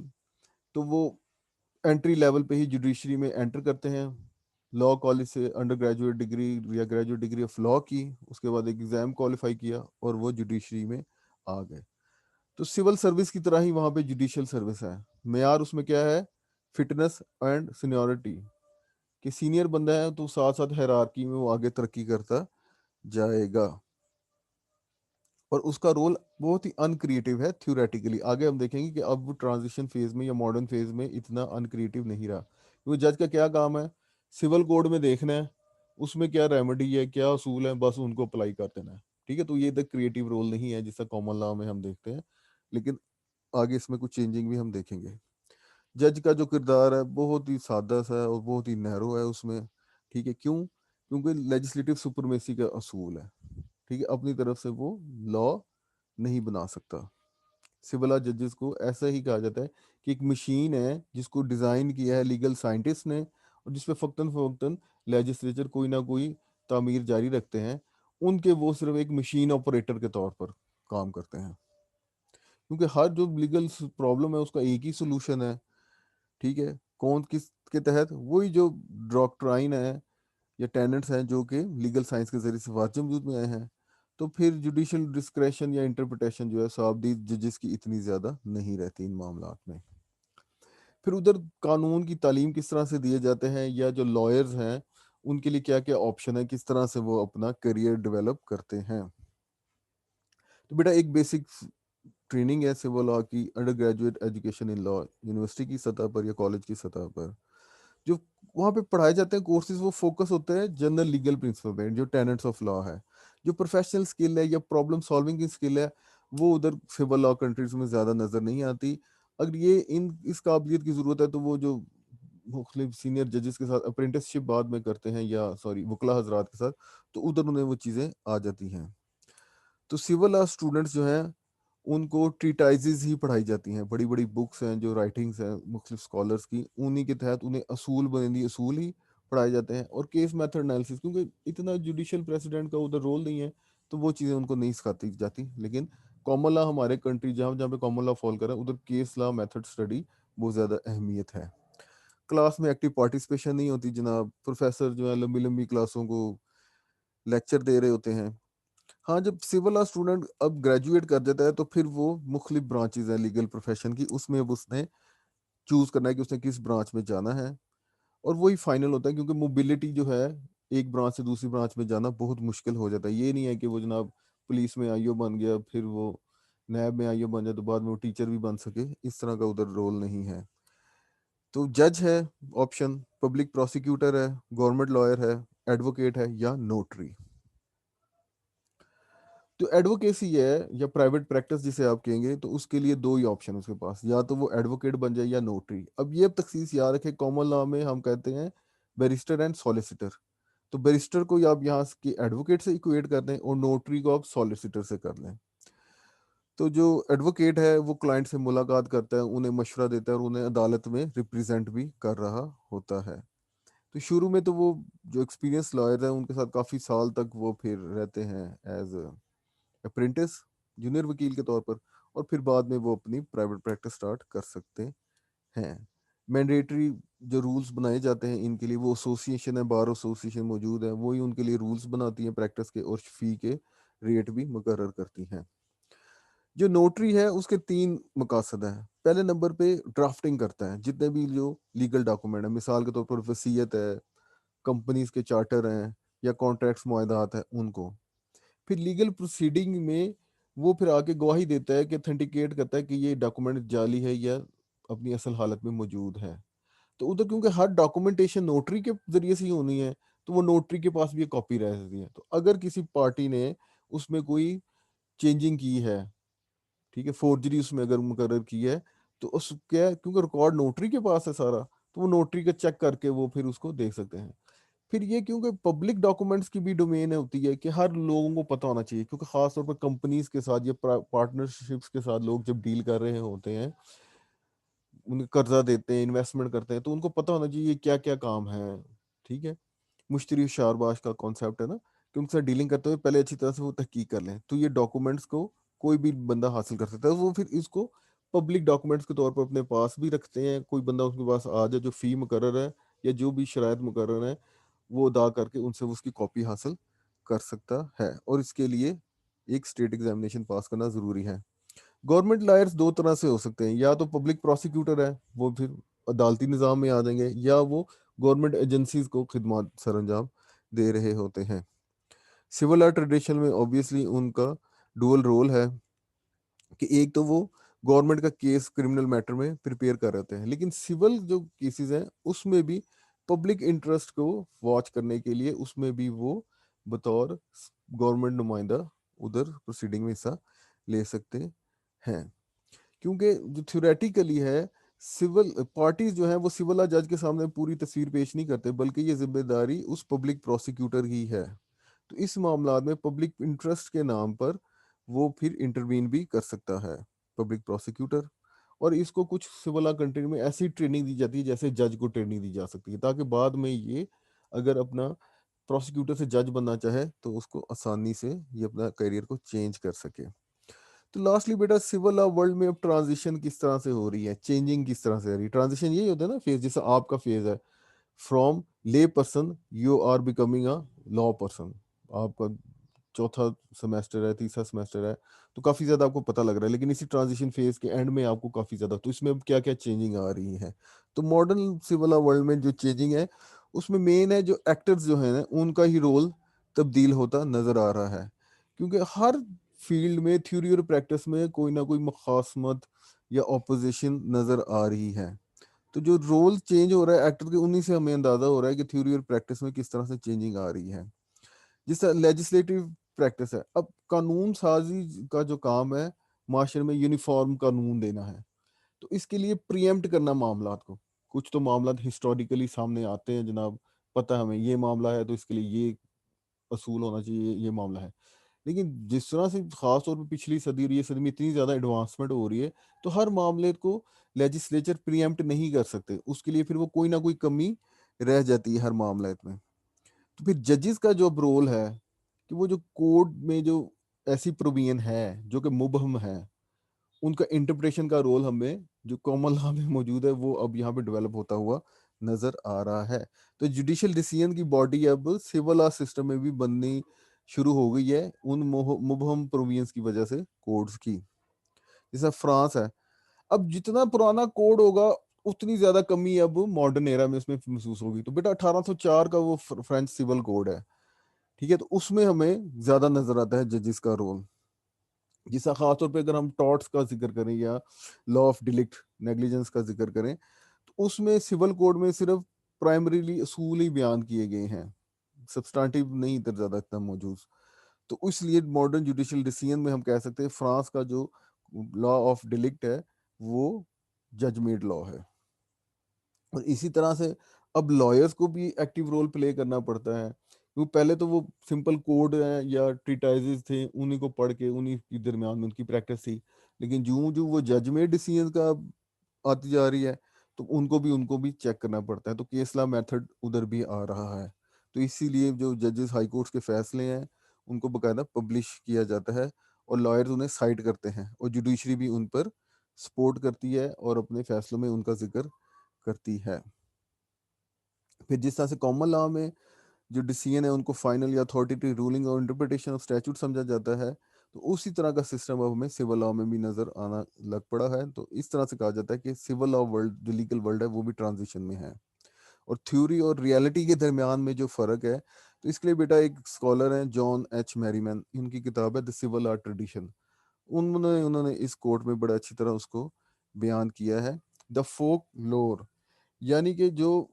تو وہ انٹری لیول پہ ہی جوڈیشری میں انٹر کرتے ہیں، لا کالج سے انڈر گریجویٹ ڈگری یا گریجویٹ ڈگری آف لا کی، اس کے بعد ایک ایگزام کوالیفائی کیا اور وہ جوڈیشری میں آ گئے. تو سول سروس کی طرح ہی وہاں پہ جوڈیشل سروس ہے. معیار اس میں کیا ہے، فٹنس اینڈ سینیورٹی، کہ سینئر بندہ ہے تو ساتھ ساتھ ہیرارکی میں وہ آگے ترقی کرتا جائے گا. اور اس کا رول بہت ہی ان کریٹو ہے تھیوریٹیکلی. آگے ہم دیکھیں گے کہ اب وہ ٹرانزیشن فیز میں یا ماڈرن فیز میں اتنا ان کریٹو نہیں رہا، کیونکہ جج کا کیا کام ہے، سول کوڈ میں دیکھنا ہے اس میں کیا ریمیڈی ہے، کیا اصول ہے، بس ان کو اپلائی کر دینا ہے. ٹھیک ہے، تو یہ کریٹو رول نہیں ہے جیسا کامن لا میں ہم دیکھتے ہیں، لیکن آگے اس میں کچھ چینجنگ بھی ہم دیکھیں گے. جج کا جو کردار ہے بہت ہی سادہ سا ہے اور بہت ہی نیرو ہے اس میں. ٹھیک ہے، کیوں؟ کیونکہ لیجسلیٹو سپرمیسی کا اصول ہے. ٹھیک ہے، اپنی طرف سے وہ لا نہیں بنا سکتا. سول لا ججز کو ایسا ہی کہا جاتا ہے کہ ایک مشین ہے جس کو ڈیزائن کیا ہے لیگل سائنٹسٹ نے، اور جس پہ فوقتاً فوقتاً لیجسلیچر کوئی نہ کوئی تعمیر جاری رکھتے ہیں، ان کے وہ صرف ایک مشین آپریٹر کے طور پر کام کرتے ہیں. کیونکہ ہر جو لیگل پرابلم ہے اس کا ایک ہی سلوشن ہے. ٹھیک ہے، کون کس کے تحت؟ وہی جو ڈاکٹرائن ہے یا ٹیننٹس ہیں جو کہ لیگل سائنس کے ذریعے سے واضح وجود میں آئے ہیں. تو پھر جوڈیشل ڈسکریشن یا انٹرپریٹیشن جو ہے صابدید ججز کی اتنی زیادہ نہیں رہتی ان معاملات میں. پھر ادھر قانون کی تعلیم کس طرح سے دیے جاتے ہیں، یا جو لائرز ہیں ان کے لیے کیا کیا آپشن ہے، کس طرح سے وہ اپنا کیریئر ڈیولپ کرتے ہیں. تو بیٹا ایک بیسک ٹریننگ ہے سول لا کی، انڈر گریجویٹ ایجوکیشن ان لا، یونیورسٹی کی سطح پر یا کالج کی سطح پر جو وہاں پہ پڑھائے جاتے ہیں کورسز، وہ فوکس ہوتے ہیں جنرل لیگل پرنسپل پہ، جو ٹینٹس آف لا ہے. جو پروفیشنل سکل ہے یا پرابلم سالونگ کی سکل ہے، وہ ادھر سول لا کنٹریز میں زیادہ نظر نہیں آتی. اگر یہ اس قابلیت کی ضرورت ہے تو وہ جو مختلف سینئر ججز کے ساتھ اپرینٹسشپ بعد میں کرتے ہیں، یا سوری وکلا حضرات کے ساتھ، تو ادھر انہیں وہ چیزیں آ جاتی ہیں. تو سول لا اسٹوڈنٹس جو ہیں ان کو ٹریٹائزز ہی پڑھائی جاتی ہیں، بڑی بڑی بکس ہیں جو رائٹنگس ہیں مختلف اسکالرس کی، انہی کے تحت انہیں اصول بنیادی اصول ہی پڑھائے جاتے ہیں. اور کیس میتھڈ انالیسس، کیونکہ اتنا جوڈیشل پریسیڈنٹ کا ادھر رول نہیں ہے تو وہ چیزیں ان کو نہیں سکھاتی جاتی. لیکن کامن لا ہمارے کنٹری جہاں جہاں پہ کامن لا فال کر رہا ہے ادھر کیس لا میتھڈ اسٹڈی بہت زیادہ اہمیت ہے. کلاس میں ایکٹیو پارٹیسپیشن نہیں ہوتی جناب، پروفیسر جو ہے لمبی لمبی کلاسوں کو لیکچر دے رہے ہوتے ہیں. ہاں جب سول لا اسٹوڈنٹ اب گریجویٹ کر جاتا ہے تو پھر وہ مختلف برانچز ہیں لیگل پروفیشن کی، اس میں اب اس نے چوز کرنا ہے کہ اس نے کس برانچ میں جانا ہے، اور وہی فائنل ہوتا ہے. کیونکہ موبلٹی جو ہے ایک برانچ سے دوسری برانچ میں جانا بہت مشکل ہو جاتا ہے. یہ نہیں ہے کہ وہ جناب پولیس میں آئیو بن گیا پھر وہ نیب میں آئیو بن جائے تو بعد میں وہ ٹیچر بھی بن سکے، اس طرح کا ادھر رول نہیں ہے. تو جج ہے آپشن، پبلک پروسیکیوٹر ہے، گورنمنٹ لائر ہے، ایڈوکیٹ ہے، یا نوٹری. تو ایڈوکیسی ہے یا پرائیویٹ پریکٹس جسے آپ کہیں گے، تو اس کے لیے دو ہی آپشن اس کے پاس، یا تو وہ ایڈوکیٹ بن جائے یا نوٹری. اب یہ تخصیص یاد رکھے، کامن لا میں ہم کہتے ہیں بیرسٹر اینڈ سولیسیٹر. تو بیرسٹر کو آپ یہاں کی ایڈوکیٹ سے ایکویٹ کر دیں اور نوٹری کو آپ سولیسیٹر سے کر لیں. تو جو ایڈوکیٹ ہے وہ کلائنٹ سے ملاقات کرتا ہے، انہیں مشورہ دیتا ہے اور انہیں عدالت میں ریپریزنٹ بھی کر رہا ہوتا ہے. تو شروع میں تو وہ جو ایکسپیرینس لائر ہیں ان کے ساتھ کافی سال تک وہ پھر رہتے ہیں ایز اپرینٹس، جونیئر وکیل کے طور پر، اور پھر بعد میں وہ اپنی پرائیویٹ پریکٹس سٹارٹ کر سکتے ہیں. مینڈیٹری جو رولز بنائے جاتے ہیں ان کے لیے، وہ ایسوسیشن ہے، بار ایسوسیشن موجود ہے، وہی ان کے لیے رولز بناتی ہیں پریکٹس کے، اور فی کے ریٹ بھی مقرر کرتی ہیں. جو نوٹری ہے اس کے تین مقاصد ہیں. پہلے نمبر پہ ڈرافٹنگ کرتا ہے جتنے بھی جو لیگل ڈاکومنٹ ہیں، مثال کے طور پر وصیت ہے، کمپنیز کے چارٹر ہیں، یا کانٹریکٹس معاہدات ہیں، ان کو پھر لیگل پروسیڈنگ میں وہ پھر آ کے گواہی دیتا ہے کہ اتھینٹیکیٹ کرتا ہے کہ یہ ڈاکومنٹ جعلی ہے یا اپنی اصل حالت میں موجود ہے. تو ادھر کیونکہ ہر ڈاکومنٹیشن نوٹری کے ذریعے سے ہی ہونی ہے تو وہ نوٹری کے پاس بھی ایک کاپی رہ سکتی ہے. تو اگر کسی پارٹی نے اس میں کوئی چینجنگ کی ہے، ٹھیک ہے، فورجری اس میں اگر مقرر کی ہے، تو اس کیا، کیونکہ ریکارڈ نوٹری کے پاس ہے سارا، تو وہ نوٹری کا چیک کر کے وہ پھر اس کو دیکھ سکتے ہیں. پھر یہ کیونکہ پبلک ڈاکومنٹس کی بھی ڈومین ہوتی ہے کہ ہر لوگوں کو پتہ ہونا چاہیے، کیونکہ خاص طور پر کمپنیز کے ساتھ یا پارٹنرشپس کے ساتھ لوگ جب ڈیل کر رہے ہوتے ہیں، ان کو قرضہ دیتے ہیں، انویسٹمنٹ کرتے ہیں، تو ان کو پتہ ہونا چاہیے یہ کیا کیا کام ہے. ٹھیک ہے، مشتری شار باش کا کانسیپٹ ہے نا کہ ان سے ڈیلنگ کرتے ہوئے پہلے اچھی طرح سے وہ تحقیق کر لیں. تو یہ ڈاکومنٹس کو کوئی بھی بندہ حاصل کر سکتا ہے، وہ پھر اس کو پبلک ڈاکومنٹس کے طور پر اپنے پاس بھی رکھتے ہیں. کوئی بندہ اس کے پاس آ جائے جو فی مقرر ہے یا جو بھی شرائط مقرر ہے وہ ادا کر کے ان سے اس کی کاپی حاصل کر سکتا ہے. اور اس کے لیے ایک اسٹیٹ ایگزامینیشن پاس کرنا ضروری ہے. گورنمنٹ لائرز دو طرح سے ہو سکتے ہیں، یا تو پبلک پروسیکیوٹر ہے، وہ پھر عدالتی نظام میں آ جائیں گے، یا وہ گورنمنٹ ایجنسیز کو خدمات سر انجام دے رہے ہوتے ہیں. سول لا ٹریڈیشن میں اوبیسلی ان کا ڈوئل رول ہے کہ ایک تو وہ گورنمنٹ کا کیس کرمنل میٹر میں پریپیئر کر رہتے ہیں، لیکن سول جو کیسز ہیں اس میں بھی پبلک انٹرسٹ کو واچ کرنے کے لیے اس میں بھی وہ بطور گورنمنٹ نمائندہ ادھر پروسیڈنگ میں حصہ لے سکتے ہیں. کیونکہ جو تھیوریٹیکلی ہے، سول پارٹیز جو ہیں وہ سول لا جج کے سامنے پوری تصویر پیش نہیں کرتے، بلکہ یہ ذمہ داری اس پبلک پروسیکیوٹر ہی ہے. تو اس معاملات میں پبلک انٹرسٹ کے نام پر وہ پھر انٹروین بھی کر سکتا ہے پبلک پروسیکیوٹر. اور اس کو کچھ سول لا کنٹری میں ایسی ٹریننگ دی جاتی ہے جیسے جج کو ٹریننگ دی جا سکتی ہے، تاکہ بعد میں یہ اگر اپنا پروسیکیوٹر سے جج بننا چاہے تو اس کو آسانی سے یہ اپنا کیریئر کو چینج کر سکے. تو لاسٹلی بیٹا سول لا ورلڈ میں اب ٹرانزیشن کس طرح سے ہو رہی ہے، چینجنگ کس طرح سے ہو رہی ہے. ٹرانزیشن یہی ہوتا ہے نا فیز، جیسا آپ کا فیز ہے، from lay person you are becoming a law person. آپ کا چوتھا سیمیسٹر ہے، تیسرا سیمیسٹر ہے، تو کافی زیادہ آپ کو پتہ لگ رہا ہے. لیکن اسی ٹرانزیشن فیز کے اینڈ میں آپ کو کافی زیادہ، تو اس میں اب کیا کیا چینجنگ آ رہی ہے. تو ماڈرن سول لا ورلڈ میں جو چینجنگ ہے اس میں مین ہے جو ایکٹرز جو ہیں ان کا ہی رول تبدیل ہوتا نظر آ رہا ہے. کیونکہ ہر فیلڈ میں تھیوری اور پریکٹس میں کوئی نہ کوئی مخاصمت یا اپوزیشن نظر آ رہی ہے. تو جو رول چینج ہو رہا ہے ایکٹر کے، انہی سے ہمیں اندازہ ہو رہا ہے کہ تھیوری اور پریکٹس میں کس طرح سے چینجنگ آ رہی ہے. جس طرح لیجسلیٹو پریکٹس ہے، اب قانون سازی کا جو کام ہے معاشرے میں یونیفارم قانون دینا ہے، تو اس کے لیے پریمپٹ کرنا معاملات کو. کچھ تو معاملات ہسٹوریکلی سامنے آتے ہیں جناب، پتہ ہے ہمیں یہ معاملہ ہے تو اس کے لیے یہ اصول ہونا چاہیے، یہ معاملہ ہے. لیکن جس طرح سے خاص طور پہ پچھلی صدی اور یہ صدی میں اتنی زیادہ ایڈوانسمنٹ ہو رہی ہے، تو ہر معاملے کو لیجسلیچر پری ایمپٹ نہیں کر سکتے، اس کے لیے پھر وہ کوئی نہ کوئی کمی رہ جاتی ہے ہر معاملات میں. تو پھر ججز کا جو اب رول ہے کہ وہ جو کوڈ میں جو ایسی پروویژن ہے جو کہ مبہم ہے، ان کا انٹرپریشن کا رول ہمیں جو کامن لا میں موجود ہے وہ اب یہاں پہ ڈیولپ ہوتا ہوا نظر آ رہا ہے. تو جوڈیشل ڈیسیژن کی باڈی اب سول لا سسٹم میں بھی بننی شروع ہو گئی ہے ان مبہم پروویژنس کی وجہ سے کوڈز کی. جیسا فرانس ہے، اب جتنا پرانا کوڈ ہوگا اتنی زیادہ کمی اب ماڈرن ایرا میں اس میں محسوس ہوگی. تو بیٹا 1804 کا وہ فرینچ سول کوڈ ہے، ٹھیک ہے، تو اس میں ہمیں زیادہ نظر آتا ہے ججز کا رول. جیسا خاص طور پہ اگر ہم ٹارٹس کا ذکر کریں یا لا آف ڈیلیکٹ نیگلیجنس کا ذکر کریں، تو اس میں سول کوڈ میں صرف پرائمریلی اصول ہی بیان کیے گئے ہیں، سبسٹانٹیو نہیں ادھر زیادہ اتنا موجود. تو اس لیے ماڈرن جوڈیشل ڈیسیژن میں ہم کہہ سکتے ہیں فرانس کا جو لا آف ڈیلیکٹ ہے وہ جج میڈ لا ہے. اور اسی طرح سے اب لائرس کو بھی ایکٹیو رول پلے کرنا پڑتا ہے، کیونکہ پہلے تو وہ سمپل کوڈ ہیں یا ٹریٹائزز تھے، انہیں کو پڑھ کے انہیں کے درمیان میں ان کی پریکٹس تھی. لیکن جو وہ جج میڈ ڈیسیژن کا آتی جا رہی ہے تو ان کو بھی چیک کرنا پڑتا ہے. تو کیس لا میتھڈ ادھر بھی آ رہا ہے. تو اسی لیے جو ججز ہائی کورٹس کے فیصلے ہیں ان کو باقاعدہ پبلش کیا جاتا ہے اور لائرز انہیں سائٹ کرتے ہیں، اور جوڈیشری بھی ان پر سپورٹ کرتی ہے اور اپنے فیصلوں میں ان کا ذکر کرتی ہے. پھر جس طرح سے کامن لا میں جو ڈیسیژن ہے ان کو فائنل یا اتھارٹیٹی رولنگ اور انٹرپریٹیشن آف اسٹیچوٹ سمجھا جاتا ہے، تو اسی طرح کا سسٹم اب ہمیں سول لا میں بھی نظر آنا لگ پڑا ہے. تو اس طرح سے کہا جاتا ہے کہ سول لا ورلڈ جو لیگل ورلڈ ہے وہ بھی ٹرانزیشن میں ہے. اور تھیوری اور ریالٹی کے درمیان میں جو فرق ہے، تو اس کے لیے بیٹا ایک اسکالر ہیں جان ایچ میری مین، ان کی کتاب ہے دا سول لا ٹریڈیشن. انہوں نے اس کوٹ میں بڑا اچھی طرح اس کو بیان کیا ہے. دا فوک لور، یعنی کہ جو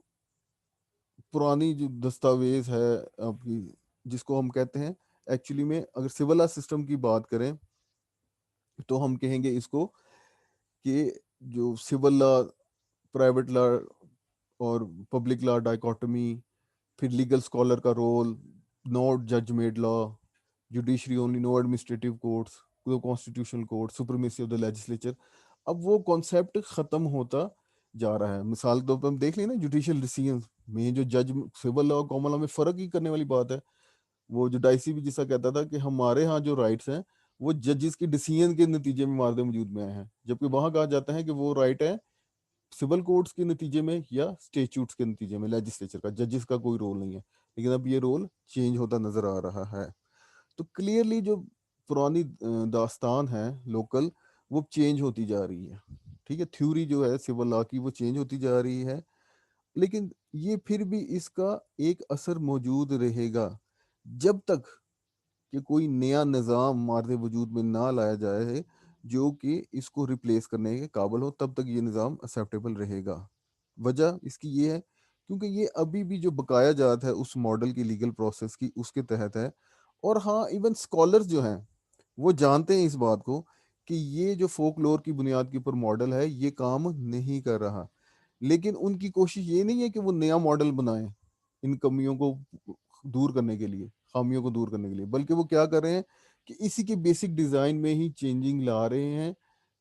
پرانی جو دستاویز ہے آپ کی، جس کو ہم کہتے ہیں ایکچولی میں اگر سول لا سسٹم کی بات کریں تو ہم کہیں گے اس کو کہ جو سول لا، پرائیویٹ لا اور پبلک لا ڈائیکاٹمی، پھر لیگل اسکالر کا رول، ناٹ جج made law, judiciary only, no administrative courts, no constitutional court, supremacy of the legislature. اب وہ کانسیپٹ ختم ہوتا جا رہا ہے. مثال کے طور پہ ہم دیکھ لیں نا جوڈیشل ڈیسیژن میں جو جج سول لا اور کامن لا میں فرق ہی کرنے والی بات ہے. وہ جو ڈائسی بھی جیسا کہتا تھا کہ ہمارے ہاں جو رائٹس ہیں وہ ججز کی ڈیسیژن کے نتیجے میں مارد وجود میں آئے ہیں، جبکہ وہاں کہا جاتا ہے کہ وہ رائٹ ہے سول کوڈز کے نتیجے میں یا اسٹیچوٹس کے نتیجے میں، لیجسلیچر کا، ججز کا کوئی رول نہیں ہے. لیکن اب یہ رول چینج ہوتا نظر آ رہا ہے. تو کلیئرلی جو پرانی داستان ہے لوکل وہ چینج ہوتی جا رہی ہے، ٹھیک ہے، تھیوری جو ہے سول لا کی وہ چینج ہوتی جا رہی ہے. لیکن یہ پھر بھی اس کا ایک اثر موجود رہے گا جب تک کہ کوئی نیا نظام مارد وجود میں نہ لایا جائے جو کہ اس کو ریپلیس کرنے کے قابل ہو، تب تک یہ نظام ایکسیپٹیبل رہے گا. وجہ اس کی یہ ہے کیونکہ یہ ابھی بھی جو بقایا جات ہے اس ماڈل کی لیگل پروسیس کی اس کے تحت ہے. اور ہاں ایون اسکالرز جو ہیں وہ جانتے ہیں اس بات کو کہ یہ جو فوک لور کی بنیاد کے اوپر ماڈل ہے یہ کام نہیں کر رہا. لیکن ان کی کوشش یہ نہیں ہے کہ وہ نیا ماڈل بنائیں ان کمیوں کو دور کرنے کے لیے، خامیوں کو دور کرنے کے لیے، بلکہ وہ کیا کر رہے ہیں کہ اسی کے بیسک ڈیزائن میں ہی چینجنگ لا رہے ہیں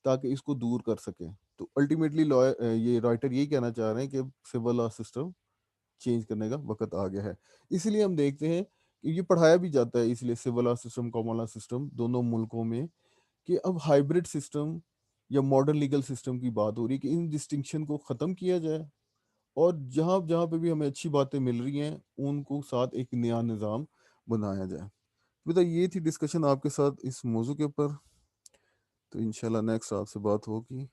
تاکہ اس کو دور کر سکیں. تو الٹیمیٹلی یہ رائٹر یہی کہنا چاہ رہے ہیں کہ سول لا سسٹم چینج کرنے کا وقت آ گیا ہے. اسی لیے ہم دیکھتے ہیں کہ یہ پڑھایا بھی جاتا ہے اس لیے civil law system, common law system دونوں ملکوں میں، کہ اب ہائبرڈ سسٹم یا ماڈرن لیگل سسٹم کی بات ہو رہی ہے کہ ان ڈسٹنکشن کو ختم کیا جائے اور جہاں جہاں پہ بھی ہمیں اچھی باتیں مل رہی ہیں ان کو ساتھ ایک نیا نظام بنایا جائے. بیٹا یہ تھی ڈسکشن آپ کے ساتھ اس موضوع کے اوپر. تو انشاءاللہ نیکسٹ آپ سے بات ہوگی.